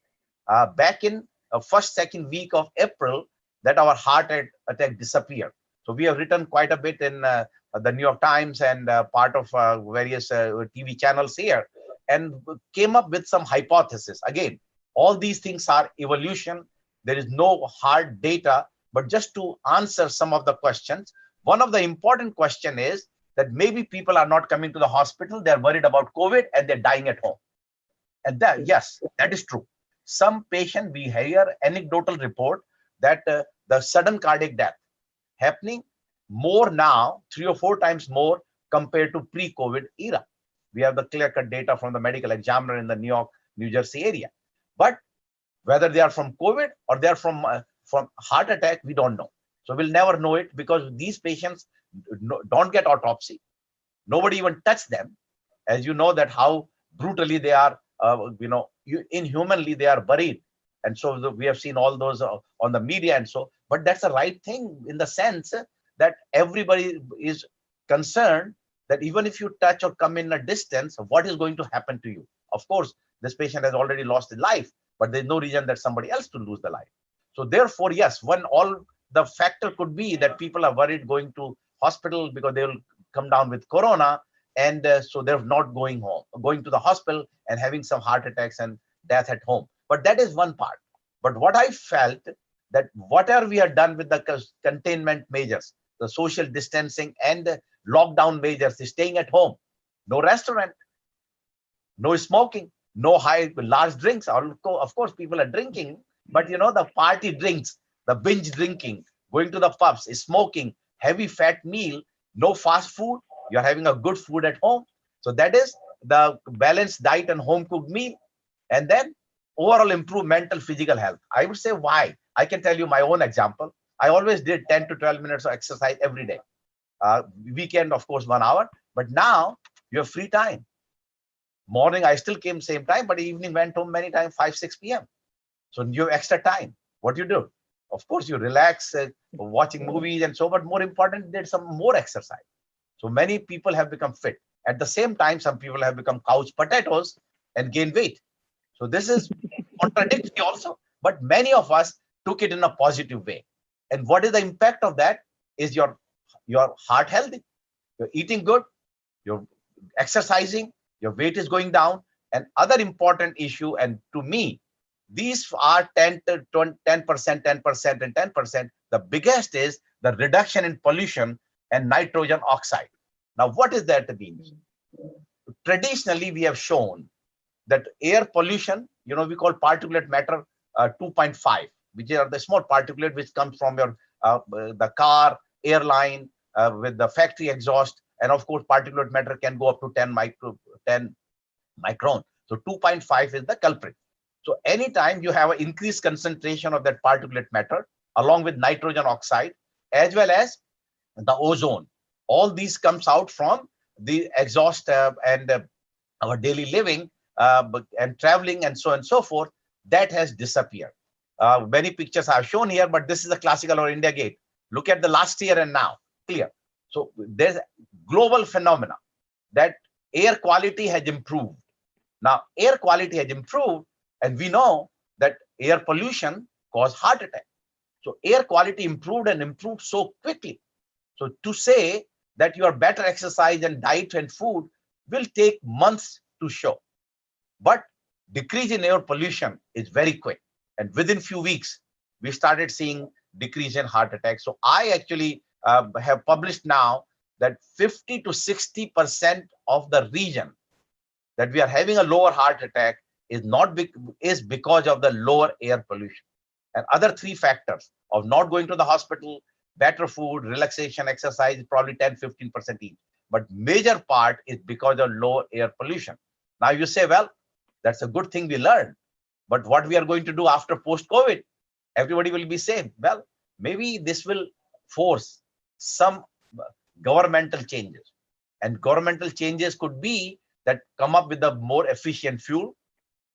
back in first, second week of April, that our heart attack disappeared. So we have written quite a bit in the New York Times and part of various TV channels here, and came up with some hypothesis. Again, all these things are evolution. There is no hard data, but just to answer some of the questions, one of the important question is that maybe people are not coming to the hospital. They're worried about COVID and they're dying at home. And that, yes, that is true. Some patient, we hear anecdotal report that the sudden cardiac death happening more now, 3 or 4 times more compared to pre-COVID era. We have the clear-cut data from the medical examiner in the New York, New Jersey area. But whether they are from COVID or they are from heart attack, we don't know. So we'll never know it because these patients don't get autopsy. Nobody even touched them. As you know that how brutally they are, inhumanly they are buried. And so we have seen all those on the media and so, but that's the right thing in the sense that everybody is concerned that even if you touch or come in a distance, what is going to happen to you? Of course, this patient has already lost his life, but there's no reason that somebody else to lose the life. So therefore, yes, all the factor could be that people are worried going to hospital because they will come down with corona, and so they're not going to the hospital and having some heart attacks and death at home. But that is one part. But what I felt that whatever we have done with the containment measures, the social distancing and the lockdown measures, staying at home, no restaurant, no smoking, no large drinks. Of course, people are drinking, but the party drinks, the binge drinking, going to the pubs, smoking, heavy fat meal, no fast food. You're having a good food at home. So that is the balanced diet and home cooked meal. And then overall improve mental, physical health. I would say why. I can tell you my own example. I always did 10 to 12 minutes of exercise every day. Weekend, of course, 1 hour. But now you have free time. Morning, I still came same time, but evening went home many times, 5, 6 p.m. So you have extra time. What do you do? Of course, you relax, watching movies and so, but more important, did some more exercise. So many people have become fit. At the same time, some people have become couch potatoes and gain weight. So this is contradictory also, but many of us took it in a positive way. And what is the impact of that? Is your heart healthy, you're eating good, you're exercising, your weight is going down. And other important issue, and to me, these are 10 to 20, 10%, 10%, and 10%. The biggest is the reduction in pollution and nitrogen oxide. Now, what is that means? Traditionally, we have shown that air pollution, we call particulate matter 2.5, which are the small particulate which comes from your the car, airline, with the factory exhaust, and of course, particulate matter can go up to 10 micron. So 2.5 is the culprit. So anytime you have an increased concentration of that particulate matter, along with nitrogen oxide, as well as the ozone, all these comes out from the exhaust and our daily living and traveling and so on and so forth, that has disappeared. Many pictures I have shown here, but this is a classical or India Gate. Look at the last year and now, clear. So there's a global phenomena that air quality has improved. Now, air quality has improved, and we know that air pollution causes heart attack. So air quality improved and improved so quickly. So to say that your better exercise and diet and food will take months to show. But decrease in air pollution is very quick. And within few weeks, we started seeing decrease in heart attacks. So I actually have published now that 50 to 60% of the region that we are having a lower heart attack is because of the lower air pollution. And other three factors of not going to the hospital, better food, relaxation, exercise, probably 10-15% each. But major part is because of low air pollution. Now you say, well, that's a good thing we learned. But what we are going to do after post-COVID, everybody will be safe. Well, maybe this will force some governmental changes. And governmental changes could be that come up with a more efficient fuel,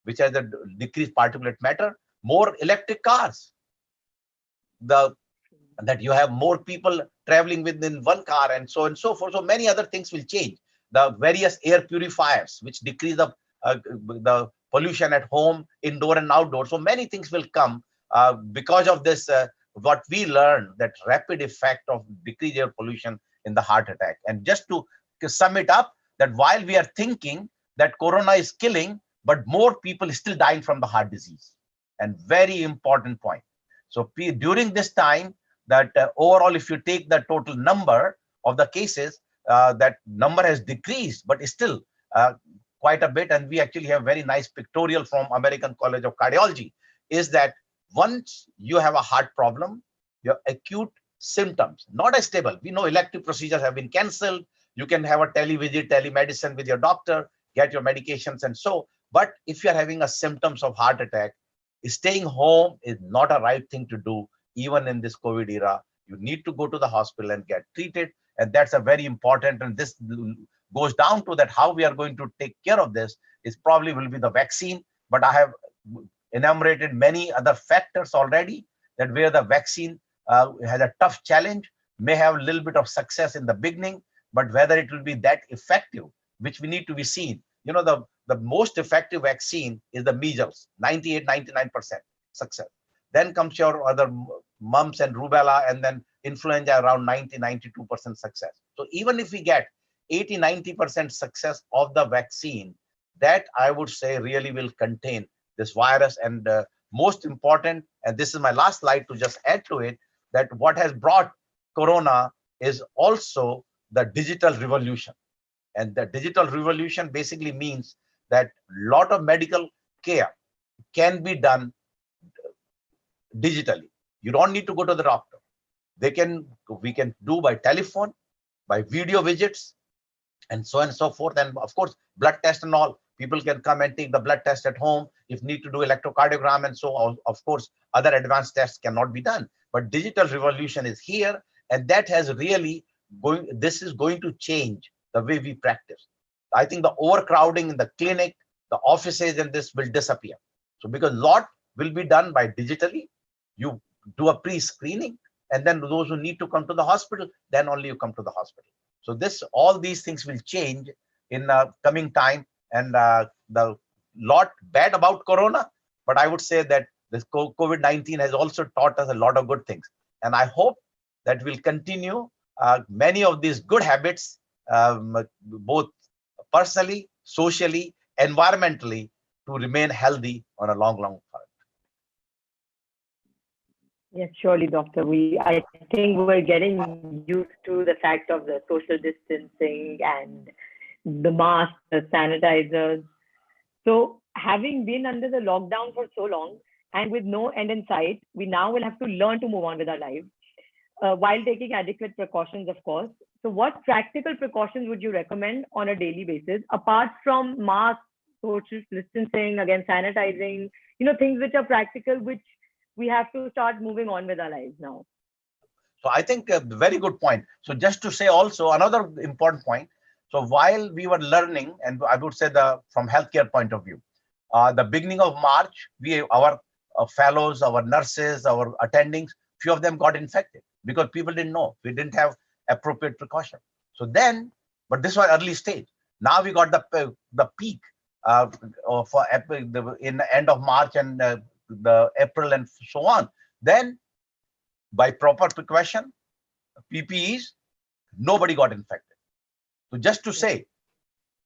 which has a decreased particulate matter, more electric cars, that you have more people traveling within one car and so on and so forth. So many other things will change. The various air purifiers, which decrease the pollution at home, indoor and outdoor. So many things will come because of this, what we learned, that rapid effect of decreased air pollution in the heart attack. And just to sum it up, that while we are thinking that corona is killing, but more people still dying from the heart disease. And very important point. So during this time, that overall, if you take the total number of the cases, that number has decreased, but still quite a bit. And we actually have very nice pictorial from American College of Cardiology, is that once you have a heart problem, your acute symptoms, not as stable. We know elective procedures have been cancelled. You can have a televisit, telemedicine with your doctor, get your medications and so. But if you're having a symptoms of heart attack, staying home is not a right thing to do. Even in this COVID era, you need to go to the hospital and get treated. And that's a very important, and this goes down to that how we are going to take care of this is probably will be the vaccine. But I have enumerated many other factors already, that where the vaccine has a tough challenge, may have a little bit of success in the beginning, but whether it will be that effective, which we need to be seen. The most effective vaccine is the measles, 98-99% success. Then comes your other mumps and rubella, and then influenza around 90-92% success. So even if we get 80-90% success of the vaccine, that I would say really will contain this virus. And most important, and this is my last slide to just add to it, that what has brought corona is also the digital revolution. And the digital revolution basically means that a lot of medical care can be done digitally. You don't need to go to the doctor. We can do by telephone, by video visits, and so on and so forth. And of course, blood test and all. People can come and take the blood test at home. If need to do electrocardiogram and so on, of course, other advanced tests cannot be done. But digital revolution is here, and that has really this is going to change the way we practice. I think the overcrowding in the clinic, the offices, and this will disappear. So because lot will be done by digitally, you do a pre-screening, and then those who need to come to the hospital, then only you come to the hospital. So all these things will change in coming time, and the lot bad about Corona, but I would say that this COVID-19 has also taught us a lot of good things. And I hope that we'll continue many of these good habits, both personally, socially, environmentally, to remain healthy on a long, long term. Yes, surely, doctor. I think we're getting used to the fact of the social distancing and the masks, the sanitizers. So having been under the lockdown for so long and with no end in sight, we now will have to learn to move on with our lives while taking adequate precautions, of course. So what practical precautions would you recommend on a daily basis, apart from masks, social distancing, again, sanitizing, things which are practical, which we have to start moving on with our lives now? So I think a very good point. So just to say also another important point. So while we were learning, and I would say from healthcare point of view, the beginning of March, our fellows, our nurses, our attendings, few of them got infected because people didn't know. We didn't have appropriate precaution. So then, but this was early stage. Now we got the peak for in the end of March and the April and so on. Then by proper precaution, PPEs, nobody got infected. So just to say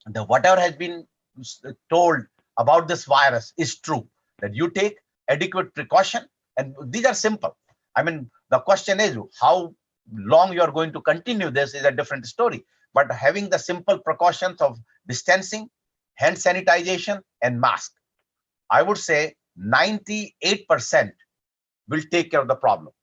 that whatever has been told about this virus is true, that you take adequate precaution, and these are simple. I mean, the question is how long you are going to continue this is a different story. But having the simple precautions of distancing, hand sanitization, and mask, I would say 98% will take care of the problem.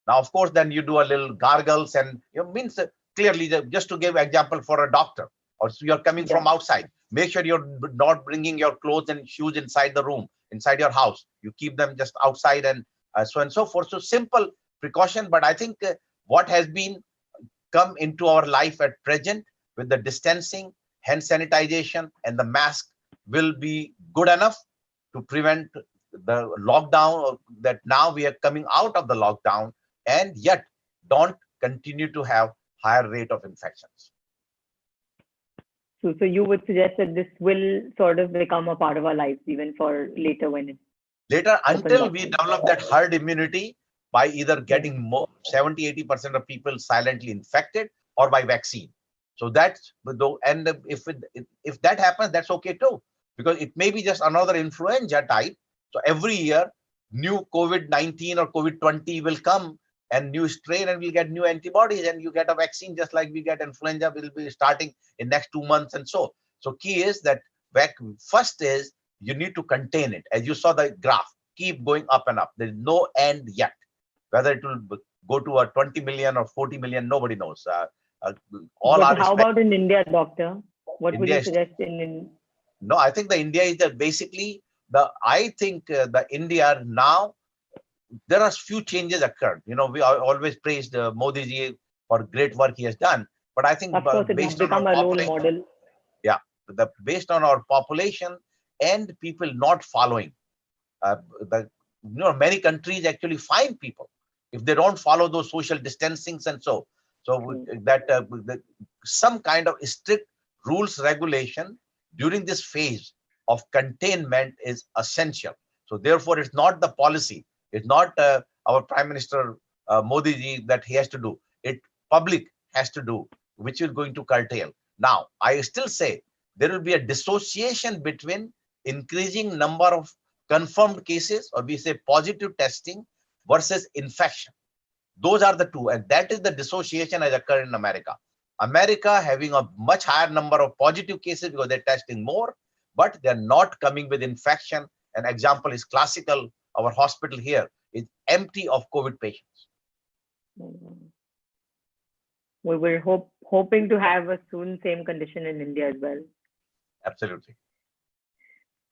Now, of course, then you do a little gargles, and means clearly, just to give example for a doctor, or so you're coming from outside, make sure you're not bringing your clothes and shoes inside the room, inside your house. You keep them just outside, and so on and so forth. So simple precaution, but I think what has been come into our life at present with the distancing, hand sanitization, and the mask will be good enough to prevent the lockdown, that now we are coming out of the lockdown, and yet don't continue to have higher rate of infections. So you would suggest that this will sort of become a part of our lives even for later when it until we develop that herd immunity by either getting more 70-80% of people silently infected or by vaccine. So that's, and if that happens, that's okay too, because it may be just another influenza type. So every year, new COVID-19 or COVID-20 will come, and new strain, and we'll get new antibodies, and you get a vaccine just like we get influenza. Will be starting in next 2 months, and so key is that first is you need to contain it. As you saw the graph, keep going up and up. There is no end yet. Whether it will go to a 20 million or 40 million, nobody knows. How about in India, doctor? What would you suggest in? No, I think the India is basically I think the India now, there are few changes occurred. We always praised Modi ji for great work he has done. But I think of course it has become a role model. Yeah, based on our population and people not following, many countries actually fine people if they don't follow those social distancings, and so that some kind of strict rules regulation during this phase of containment is essential. So therefore, it's not the policy. It's not our Prime Minister Modi ji that he has to do. It public has to do, which is going to curtail. Now, I still say there will be a dissociation between increasing number of confirmed cases, or we say positive testing, versus infection. Those are the two, and that is the dissociation has occurred in America. America having a much higher number of positive cases because they're testing more, but they're not coming with infection. An example is classical. Our hospital here is empty of COVID patients. We were hoping to have a soon same condition in India as well. Absolutely.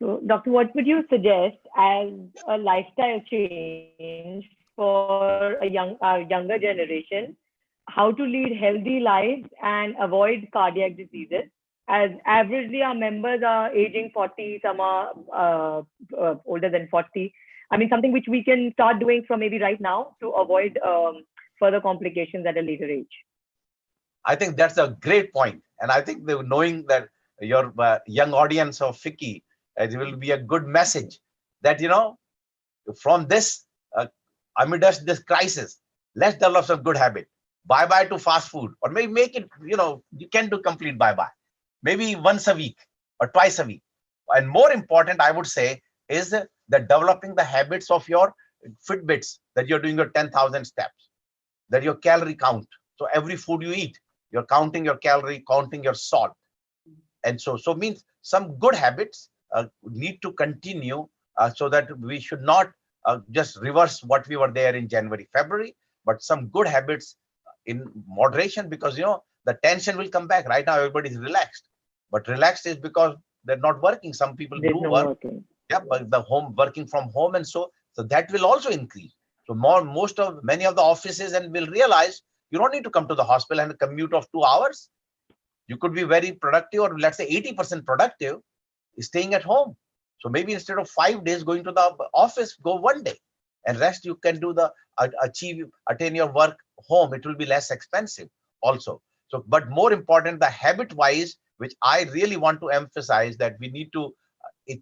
So, doctor, what would you suggest as a lifestyle change for a younger generation? how to lead healthy lives and avoid cardiac diseases. As averagely our members are aging 40, some are older than 40. I mean, something which we can start doing from maybe right now to avoid further complications at a later age. I think that's a great point. And I think knowing that your young audience of FICCI, it will be a good message that, from this, amidst this crisis, let's develop some good habit. Bye-bye to fast food, or maybe make it, you can do complete bye-bye. Maybe once a week or twice a week. And more important, I would say, is the developing the habits of your Fitbits, that you're doing your 10,000 steps, that your calorie count. So every food you eat, you're counting your calorie, counting your salt. And so means some good habits need to continue so that we should not just reverse what we were there in January, February, but some good habits in moderation, because, the tension will come back. Right now, everybody's relaxed, but relaxed is because they're not working. Some people do work. Working. Yeah, but the working from home, and so that will also increase. So many of the offices and will realize you don't need to come to the hospital and a commute of 2 hours. You could be very productive, or let's say 80% productive, staying at home. So maybe instead of 5 days going to the office, go 1 day, and rest you can do attain your work home. It will be less expensive also. So, but more important, the habit wise, which I really want to emphasize, that we need to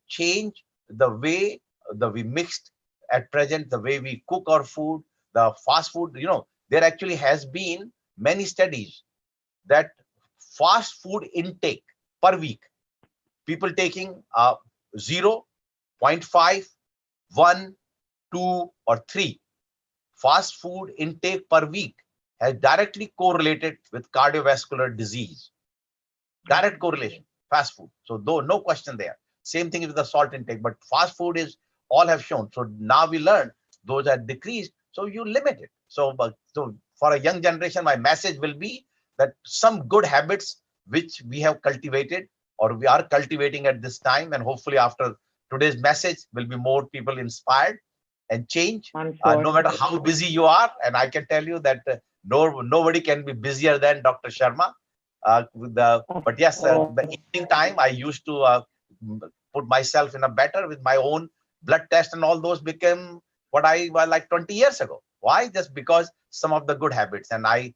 change the way that we mixed at present, the way we cook our food, the fast food. There actually has been many studies that fast food intake per week, people taking 0, 0.5, 1, 2, or 3 fast food intake per week has directly correlated with cardiovascular disease. Direct correlation, fast food. So though no question there. Same thing with the salt intake, but fast food is all have shown. So now we learn those are decreased. So you limit it. So for a young generation, my message will be that some good habits which we have cultivated or we are cultivating at this time, and hopefully after today's message will be more people inspired and change, Sure. no matter how busy you are. And I can tell you that nobody can be busier than Dr. Sharma. But yes, the evening time I used to put myself in a better with my own blood test, and all those became what I was like 20 years ago. Why? Just because some of the good habits, and I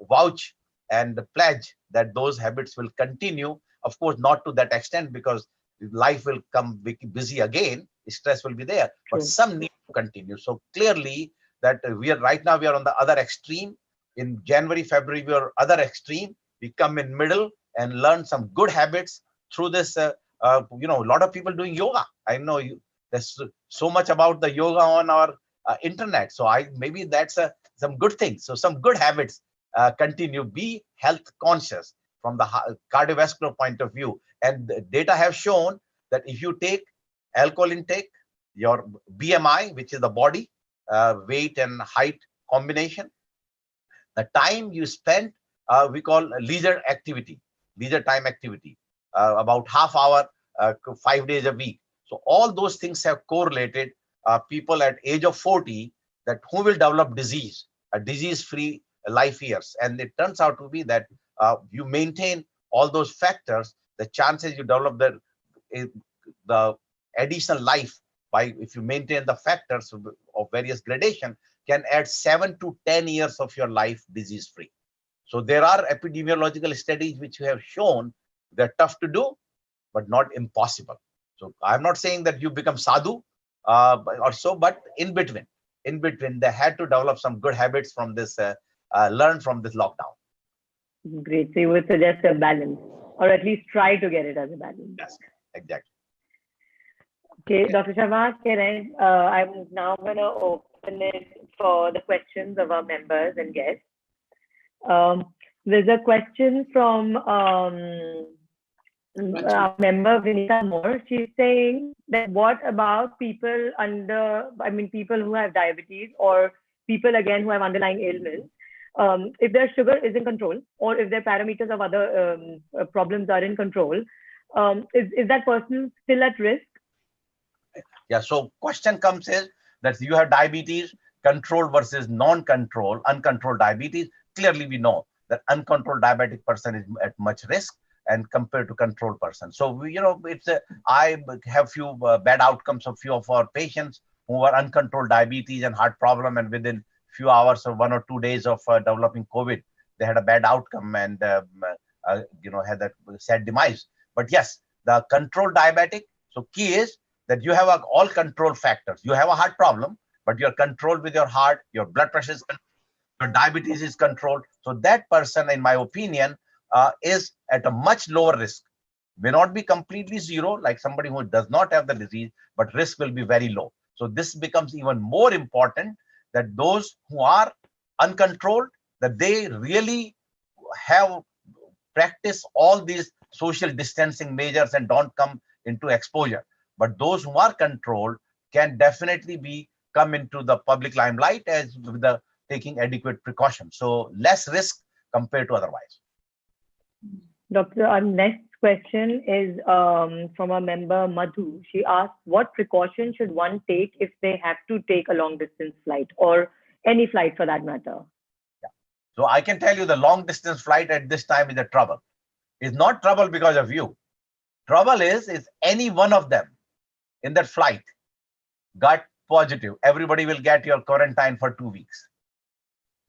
vouch and pledge that those habits will continue. Of course, not to that extent, because life will come busy again, stress will be there, but some need to continue. So clearly that we are on the other extreme. In January, February, we are other extreme. We come in middle and learn some good habits through this. A lot of people doing yoga. I know there's so much about the yoga on our internet. So maybe that's some good things. So some good habits continue. Be health conscious from the cardiovascular point of view. And the data have shown that if you take alcohol intake, your BMI, which is the body weight and height combination, the time you spend, we call leisure time activity, about half hour, 5 days a week. So all those things have correlated people at age of 40 that who will develop a disease-free life years. And it turns out to be that you maintain all those factors, the chances you develop the additional life by, if you maintain the factors of various gradation, can add 7 to 10 years of your life disease-free. So there are epidemiological studies which have shown they're tough to do, but not impossible. So I'm not saying that you become sadhu or so, but in between, they had to develop some good habits from this, learn from this lockdown. Great. So you would suggest a balance, or at least try to get it as a balance. Yes, exactly. Okay, Dr. Sharma, I'm now going to open it for the questions of our members and guests. There's a question from our member Vinita Moore. She's saying that what about people people who have diabetes, or people again who have underlying ailments, if their sugar is in control, or if their parameters of other problems are in control, is that person still at risk? Yeah, so question comes is that you have diabetes, controlled versus non-controlled, uncontrolled diabetes, clearly we know that uncontrolled diabetic person is at much risk and compared to controlled person. So, I have few bad outcomes of few of our patients who were uncontrolled diabetes and heart problem, and within few hours or 1 or 2 days of developing COVID, they had a bad outcome and had that sad demise. But yes, the controlled diabetic. So key is that you have all control factors. You have a heart problem, but you're controlled with your heart, your blood pressure is controlled, your diabetes is controlled. So that person, in my opinion, is at a much lower risk. May not be completely zero, like somebody who does not have the disease, but risk will be very low. So this becomes even more important that those who are uncontrolled, that they really have practice all these social distancing measures and don't come into exposure. But those who are controlled can definitely come into the public limelight as with the taking adequate precautions. So less risk compared to otherwise. Doctor, our next question is from a member, Madhu. She asked, what precaution should one take if they have to take a long distance flight or any flight for that matter? Yeah. So I can tell you the long distance flight at this time is a trouble. It's not trouble because of you. Trouble is any one of them in that flight got positive, everybody will get your quarantine for 2 weeks.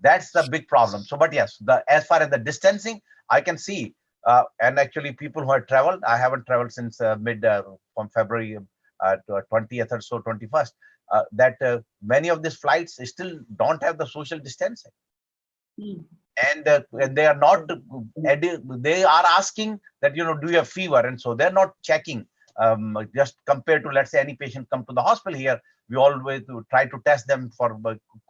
That's the big problem. So, but yes, as far as the distancing, I can see, and actually people who have traveled, I haven't traveled since from February 20th or so, 21st, that many of these flights still don't have the social distancing. And they are not, they are asking that, do you have fever? And so they're not checking, just compared to, let's say, any patient come to the hospital here, we always try to test them for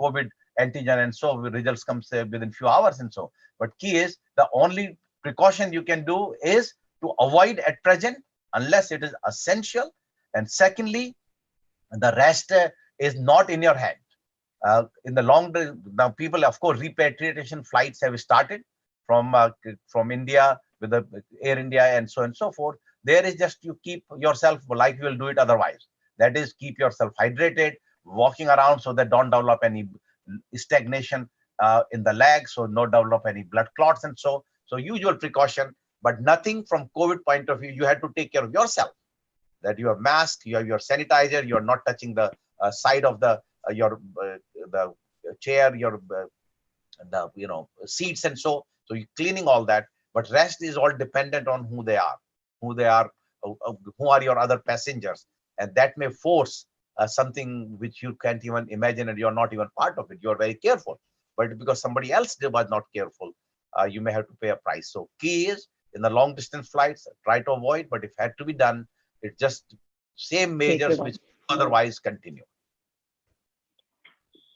COVID antigen, and so results comes within few hours and so. But key is the only precaution you can do is to avoid at present unless it is essential. And secondly, the rest is not in your hand. In the long run, now people, of course, repatriation flights have started from India with the Air India and so forth. There is just you keep yourself like you will do it otherwise. That is, keep yourself hydrated, walking around so that don't develop any stagnation in the legs, so no develop any blood clots and so. So usual precaution, but nothing from COVID point of view. You have to take care of yourself. That you have mask, you have your sanitizer, you are not touching the side of the chair, the seats and so. So you're cleaning all that, but rest is all dependent on who they are, who are your other passengers, and that may force something which you can't even imagine, and you're not even part of it. You're very careful, but because somebody else was not careful, you may have to pay a price. So key is in the long distance flights, try to avoid, but if had to be done, it's just same measures which otherwise continue.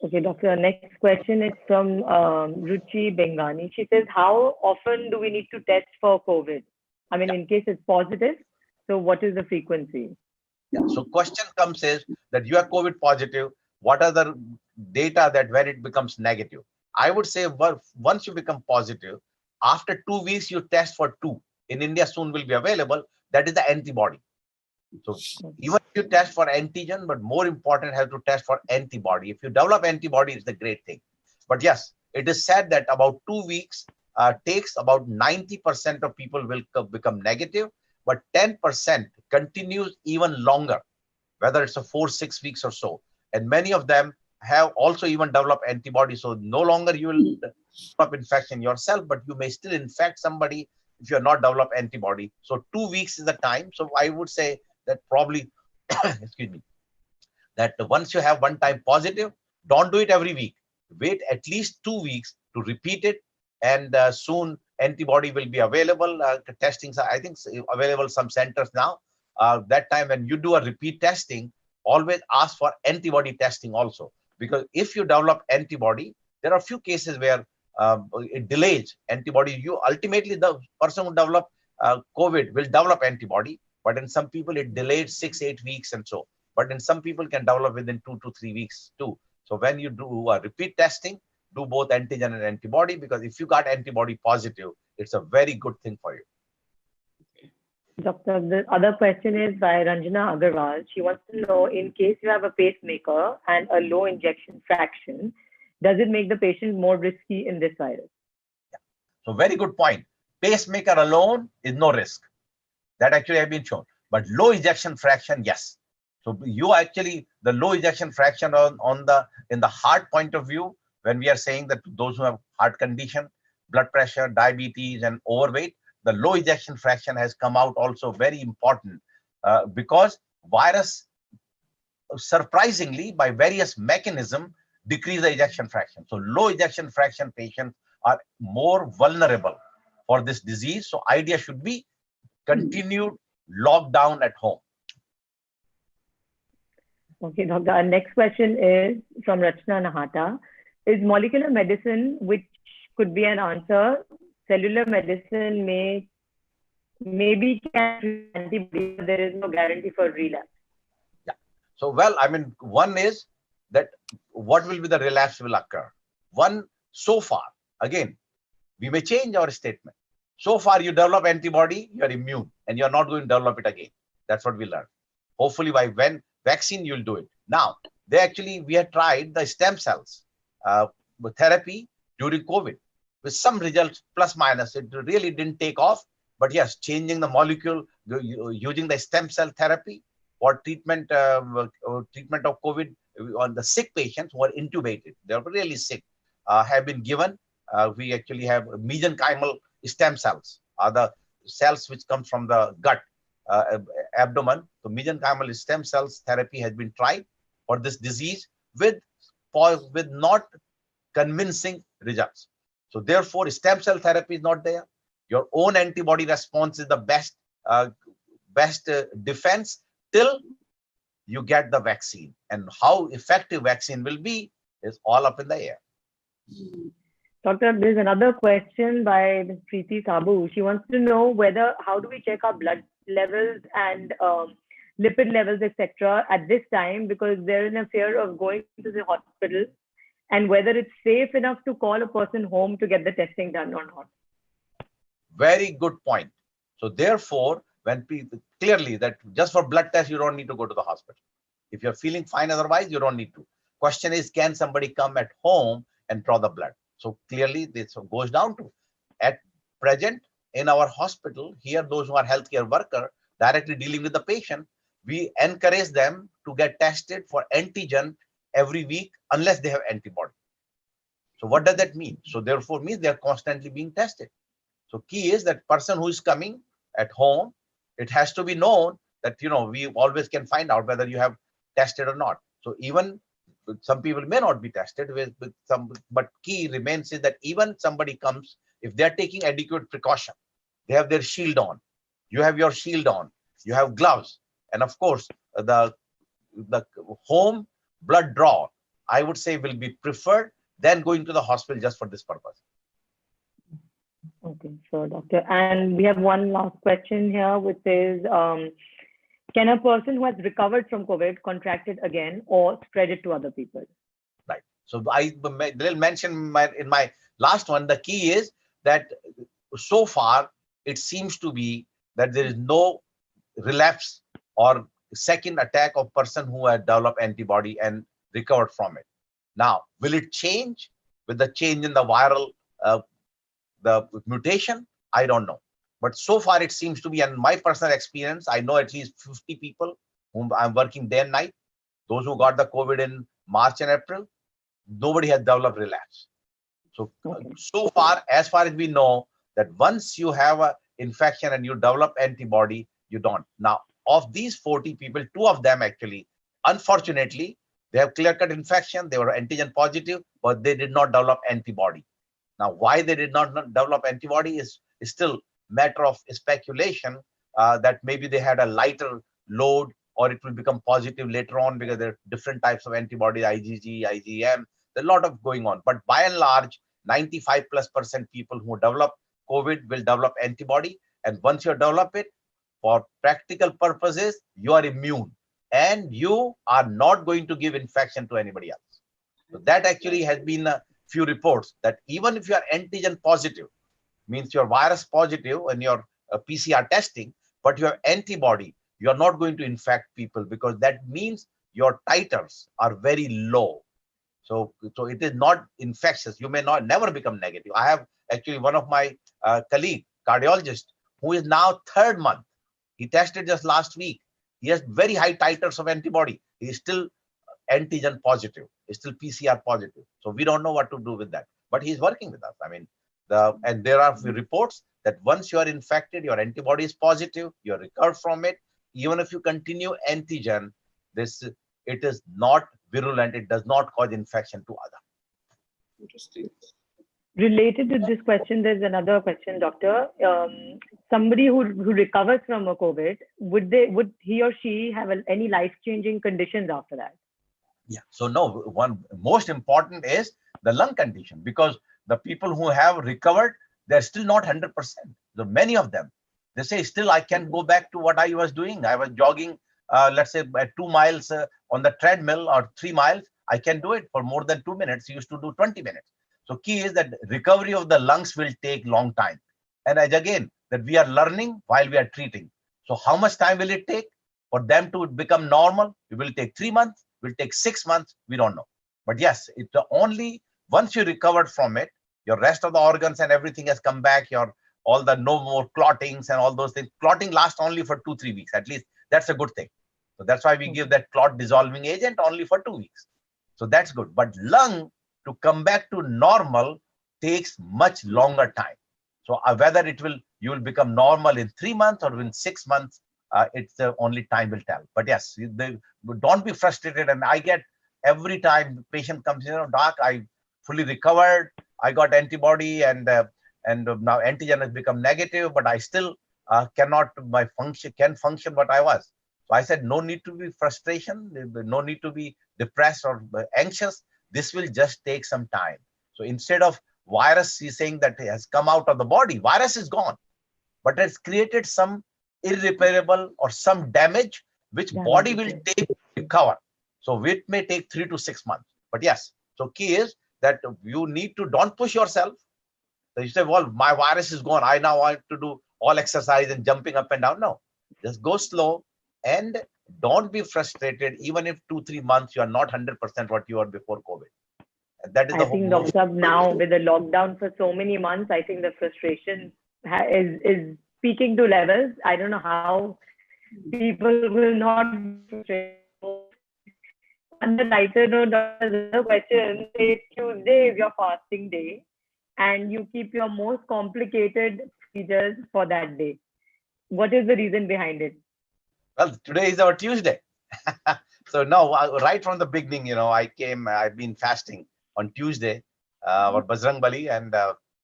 Okay, doctor, our next question is from Ruchi Bengani. She says, how often do we need to test for COVID? I mean, in case it's positive, so what is the frequency? Yeah. So question comes is that you are COVID positive. What are the data that when it becomes negative? I would say once you become positive, after 2 weeks, you test for 2. In India soon will be available. That is the antibody. So even if you test for antigen, but more important, have to test for antibody. If you develop antibody, it's the great thing. But yes, it is said that about 2 weeks takes about 90% of people will become negative, but 10% continues even longer, whether it's a 4-6 weeks or so. And many of them have also even developed antibody. So no longer you will develop infection yourself, but you may still infect somebody if you're not developed antibody. So 2 weeks is the time. So I would say that probably, excuse me, that once you have one time positive, don't do it every week. Wait at least 2 weeks to repeat it. And soon antibody will be available. Testings are, I think, available some centers now. That time when you do a repeat testing, always ask for antibody testing also. Because if you develop antibody, there are a few cases where it delays antibody. You ultimately, the person who develop COVID will develop antibody, but in some people it delayed 6-8 weeks and so. But in some people can develop within 2 to 3 weeks too. So when you do a repeat testing, do both antigen and antibody, because if you got antibody positive, it's a very good thing for you. Okay. Doctor, the other question is by Ranjana Agarwal. She wants to know, in case you have a pacemaker and a low injection fraction, does it make the patient more risky in this virus? So very good point. Pacemaker alone is no risk. That actually has been shown. But low ejection fraction, yes. So you actually, the low ejection fraction in the heart point of view, when we are saying that those who have heart condition, blood pressure, diabetes, and overweight, the low ejection fraction has come out also very important because virus, surprisingly, by various mechanisms, decrease the ejection fraction. So low ejection fraction patients are more vulnerable for this disease. So idea should be continued lockdown at home. Okay, doctor. Our next question is from Rachna Nahata. Is molecular medicine, which could be an answer, cellular medicine maybe can treat antibodies, but there is no guarantee for relapse? Yeah. So, well, I mean, one is that what will be the relapse will occur. One, so far, again, we may change our statement. So far, you develop antibody, you are immune, and you are not going to develop it again. That's what we learned. Hopefully, by when vaccine, you'll do it. Now, we had tried the stem cells therapy during COVID with some results, plus minus. It really didn't take off. But yes, changing the molecule, using the stem cell therapy for treatment of COVID on the sick patients who are intubated. They are really sick, have been given. We actually have mesenchymal stem cells, are the cells which come from the gut, abdomen. So mesenchymal stem cells therapy has been tried for this disease with not convincing results. So therefore, stem cell therapy is not there. Your own antibody response is the best defense till you get the vaccine. And how effective vaccine will be is all up in the air. Doctor, there's another question by Preeti Sabu. She wants to know how do we check our blood levels and lipid levels, etc. at this time, because they're in a fear of going to the hospital, and whether it's safe enough to call a person home to get the testing done or not. Very good point. So therefore, when people clearly that just for blood test, you don't need to go to the hospital. If you're feeling fine otherwise, you don't need to. Question is, can somebody come at home and draw the blood? So clearly this goes down to, at present in our hospital here, those who are healthcare worker directly dealing with the patient, we encourage them to get tested for antigen every week unless they have antibody. So what does that mean? So therefore means they are constantly being tested. So key is that person who is coming at home, it has to be known that, we always can find out whether you have tested or not. So even some people may not be tested with some, but key remains is that even somebody comes, if they're taking adequate precaution, they have their shield on, you have your shield on, you have gloves, and of course the home blood draw, I would say, will be preferred than going to the hospital just for this purpose. Okay, sure, doctor. And we have one last question here, which is, can a person who has recovered from COVID contract it again or spread it to other people? Right. So I will mention in my last one, the key is that so far it seems to be that there is no relapse or second attack of person who had developed antibody and recovered from it. Now, will it change with the change in the viral the mutation? I don't know. But so far it seems to be, and my personal experience, I know at least 50 people whom I'm working day and night, those who got the COVID in March and April, nobody has developed relapse. So, so far as we know, that once you have an infection and you develop antibody, you don't. Now, of these 40 people, 2 of them actually, unfortunately, they have clear-cut infection, they were antigen positive, but they did not develop antibody. Now, why they did not develop antibody is still matter of speculation, that maybe they had a lighter load or it will become positive later on because there are different types of antibodies, IgG, IgM, there's a lot of going on. But by and large, 95+% people who develop COVID will develop antibody. And once you develop it, for practical purposes, you are immune and you are not going to give infection to anybody else. So that actually has been a few reports that even if you are antigen positive, means you're virus positive and your PCR testing, but you have antibody, you are not going to infect people, because that means your titers are very low. So it is not infectious. You may not never become negative. I have actually one of my colleague, cardiologist, who is now 3rd month. He tested just last week. He has very high titers of antibody. He is still antigen positive. He's still PCR positive. So we don't know what to do with that. But he's working with us. I mean, and there are reports that once you are infected, your antibody is positive, you recover from it. Even if you continue antigen, it is not virulent. It does not cause infection to others. Interesting. Related to this question, there's another question, doctor. Somebody who recovers from a COVID, would he or she have any life-changing conditions after that? Yeah. So no, one most important is the lung condition, because the people who have recovered, they're still not 100%. So many of them, they say still I can go back to what I was doing. I was jogging, let's say at 2 miles on the treadmill, or 3 miles. I can do it for more than 2 minutes. Used to do 20 minutes. So key is that recovery of the lungs will take long time. And as again, that we are learning while we are treating. So how much time will it take for them to become normal? It will take 3 months, it will take 6 months. We don't know. But yes, it's only once you recovered from it, your rest of the organs and everything has come back, all the no more clottings and all those things. Clotting lasts only for 2-3 weeks. At least that's a good thing. So that's why we give that clot dissolving agent only for 2 weeks. So that's good. But lung to come back to normal takes much longer time. So whether you will become normal in 3 months or in 6 months, it's only time will tell. But yes, don't be frustrated. And I get every time the patient comes in, doc, I fully recovered. I got antibody and now antigen has become negative, but I still can function what I was. So I said, no need to be frustration, no need to be depressed or anxious. This will just take some time. So instead of virus, he's saying that it has come out of the body, virus is gone, but it's created some irreparable or some damage, which body will take to recover. So it may take 3 to 6 months. But yes, so key is that you need to don't push yourself. So you say, well, my virus is gone, I now want to do all exercise and jumping up and down. No, just go slow and don't be frustrated. Even if 2-3 months, you are not 100% what you were before COVID. And that is I think, Doctor, now with the lockdown for so many months, I think the frustration is peaking to levels. I don't know how people will not be frustrated. On the lighter note, the question is Tuesday is your fasting day, and you keep your most complicated procedures for that day. What is the reason behind it? Well, today is our Tuesday. So no, right from the beginning, I've been fasting on Tuesday, or Bajrang Bali, and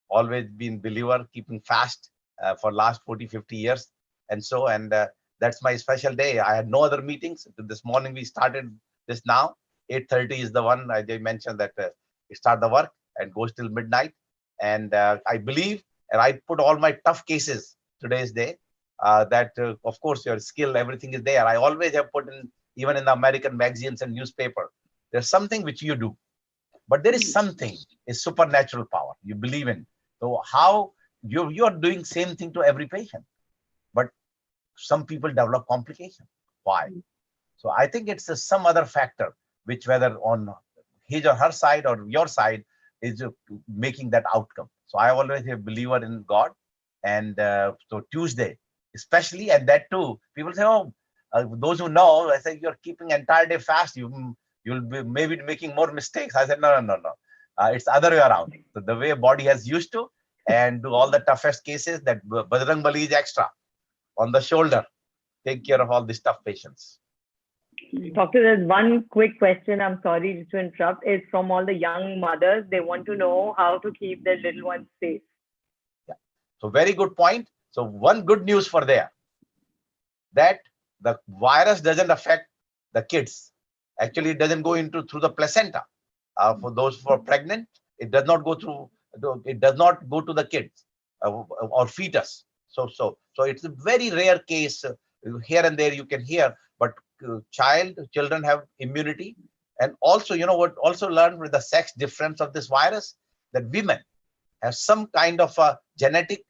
always been believer keeping fast for last 40-50 years. And that's my special day. I had no other meetings. This morning we started this now. 8:30 is the one I mentioned that we start the work and goes till midnight. And I believe, and I put all my tough cases today's day, that of course your skill, everything is there. I always have put in, even in the American magazines and newspaper, there's something which you do, but there is something, a supernatural power you believe in. So how you are doing same thing to every patient, but some people develop complication. Why? So I think it's some other factor, which whether on his or her side or your side is making that outcome. So I always a believer in God. And so Tuesday, especially, and that too, people say, oh, those who know, I say, you're keeping entire day fast. You'll be maybe making more mistakes. I said, no. It's the other way around. So the way body has used to, and do all the toughest cases, that Bajrang Bali is extra on the shoulder. Take care of all these tough patients. Doctor, there's one quick question, I'm sorry to interrupt, is from all the young mothers. They want to know how to keep their little ones safe. Yeah. So very good point. So one good news for there, that the virus doesn't affect the kids. Actually, it doesn't go through the placenta. For those who are pregnant, it does not go through. It does not go to the kids or fetus. So it's a very rare case. Here and there you can hear, but children have immunity. And also, what also learned with the sex difference of this virus, that women have some kind of a genetic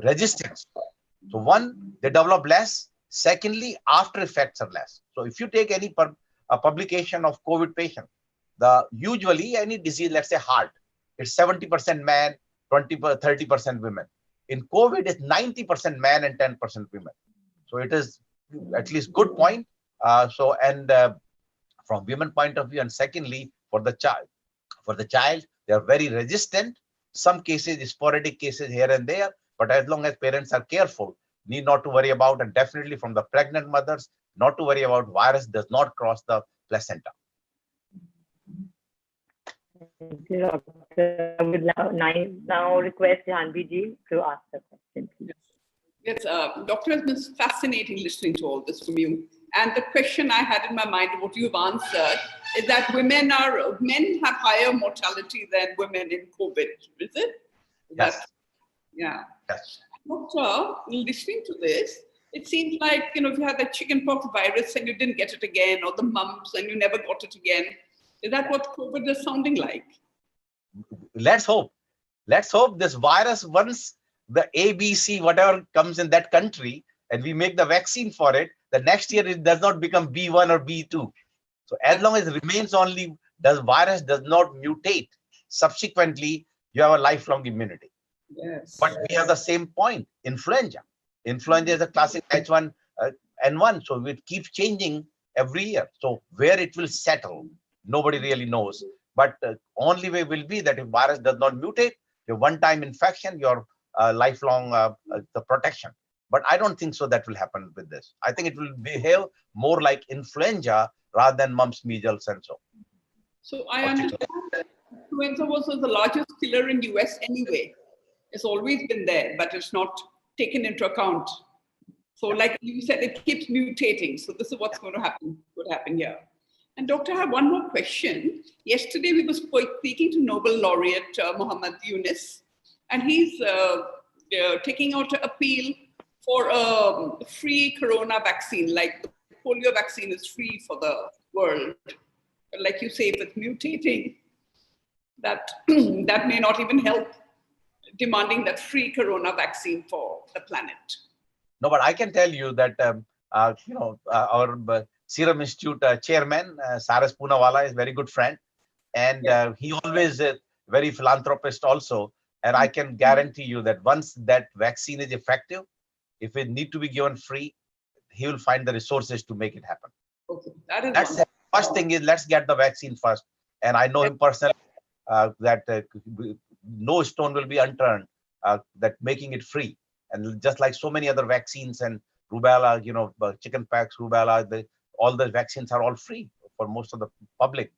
resistance So one, they develop less. Secondly, after effects are less. So if you take any publication of COVID patient, usually any disease, let's say heart, it's 70% man, 30% women. In COVID, it's 90% man and 10% women. So it is at least good point. From women point of view, and secondly, for the child, they are very resistant. Some cases, sporadic cases here and there, but as long as parents are careful, need not to worry about, and definitely from the pregnant mothers, not to worry about virus does not cross the placenta. Thank you, Doctor. I would now request Janvi ji to ask the question, please. Yes, Doctor, it's been fascinating listening to all this from you. And the question I had in my mind, what you've answered, is that men have higher mortality than women in COVID. Is it? Yes. Yeah. Yes. Doctor, listening to this, it seems like, if you had the chickenpox virus and you didn't get it again, or the mumps and you never got it again, is that what COVID is sounding like? Let's hope. Let's hope this virus, once the ABC, whatever comes in that country, and we make the vaccine for it, the next year it does not become B1 or B2. So as long as it remains only, the virus does not mutate, subsequently, you have a lifelong immunity. Yes. But we have the same point, influenza. Influenza is a classic H1N1, so it keeps changing every year. So where it will settle, nobody really knows. But only way will be that if virus does not mutate, your one-time infection, your lifelong the protection. But I don't think so that will happen with this. I think it will behave more like influenza rather than mumps, measles, and so. So I understand that influenza was the largest killer in US anyway. It's always been there, but it's not taken into account. So like you said, it keeps mutating. So this is what's going to happen, would happen here. And Doctor, I have one more question. Yesterday, we were speaking to Nobel laureate Muhammad Yunus, and he's taking out an appeal for a free corona vaccine, like the polio vaccine is free for the world. But like you say, if it's mutating, that may not even help demanding that free corona vaccine for the planet. No, but I can tell you that our Serum Institute chairman, Saras Poonawalla, is a very good friend. And he always very philanthropist also. And I can guarantee you that once that vaccine is effective, if it need to be given free, he will find the resources to make it happen. Okay, that is That's the first thing is let's get the vaccine first. And I know him personally that no stone will be unturned that making it free. And just like so many other vaccines and rubella, chickenpox, rubella, all the vaccines are all free for most of the public,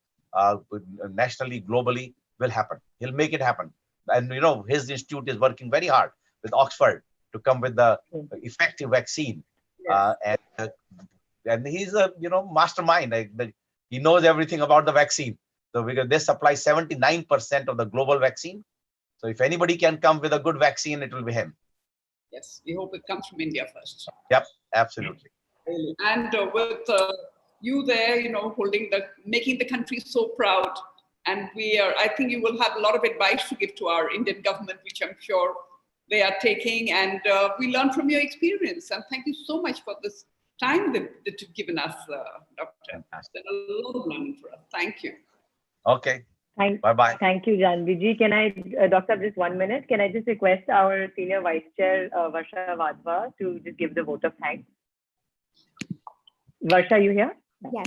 nationally, globally, will happen. He'll make it happen. And his institute is working very hard with Oxford to come with the effective vaccine. Yes. And he's a mastermind. He knows everything about the vaccine. So because they supply 79% of the global vaccine. So if anybody can come with a good vaccine, it will be him. Yes, we hope it comes from India first. Yep, absolutely. And with you there, making the country so proud. And I think you will have a lot of advice to give to our Indian government, which I'm sure they are taking. And we learn from your experience. And thank you so much for this time that you've given us, Doctor. It's been a lot of learning for us. Thank you. Okay. Bye-bye. Thank you, Janvi ji. Can I, Doctor, just 1 minute? Can I just request our Senior Vice Chair, Varsha Vadva, to just give the vote of thanks? Varsha, are you here? Yes.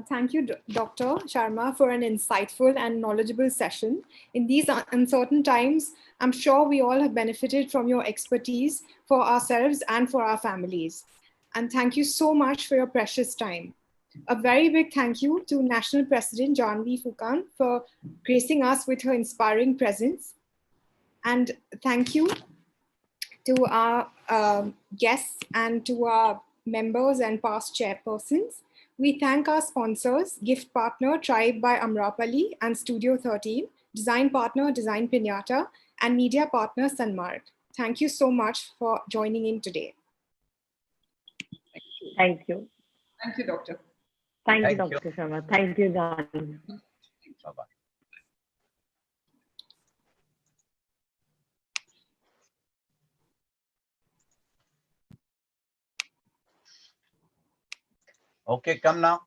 Thank you, Dr. Sharma, for an insightful and knowledgeable session. In these uncertain times, I'm sure we all have benefited from your expertise for ourselves and for our families. And thank you so much for your precious time. A very big thank you to National President Janvi Phukan for gracing us with her inspiring presence. And thank you to our guests and to our members and past chairpersons. We thank our sponsors, gift partner Tribe by Amrapali and Studio 13, design partner Design Pinata, and media partner Sanmark. Thank you so much for joining in today. Thank you. Thank you, Doctor. Thank you, Dr. Sharma. Thank you, John. Bye-bye. Okay, come now.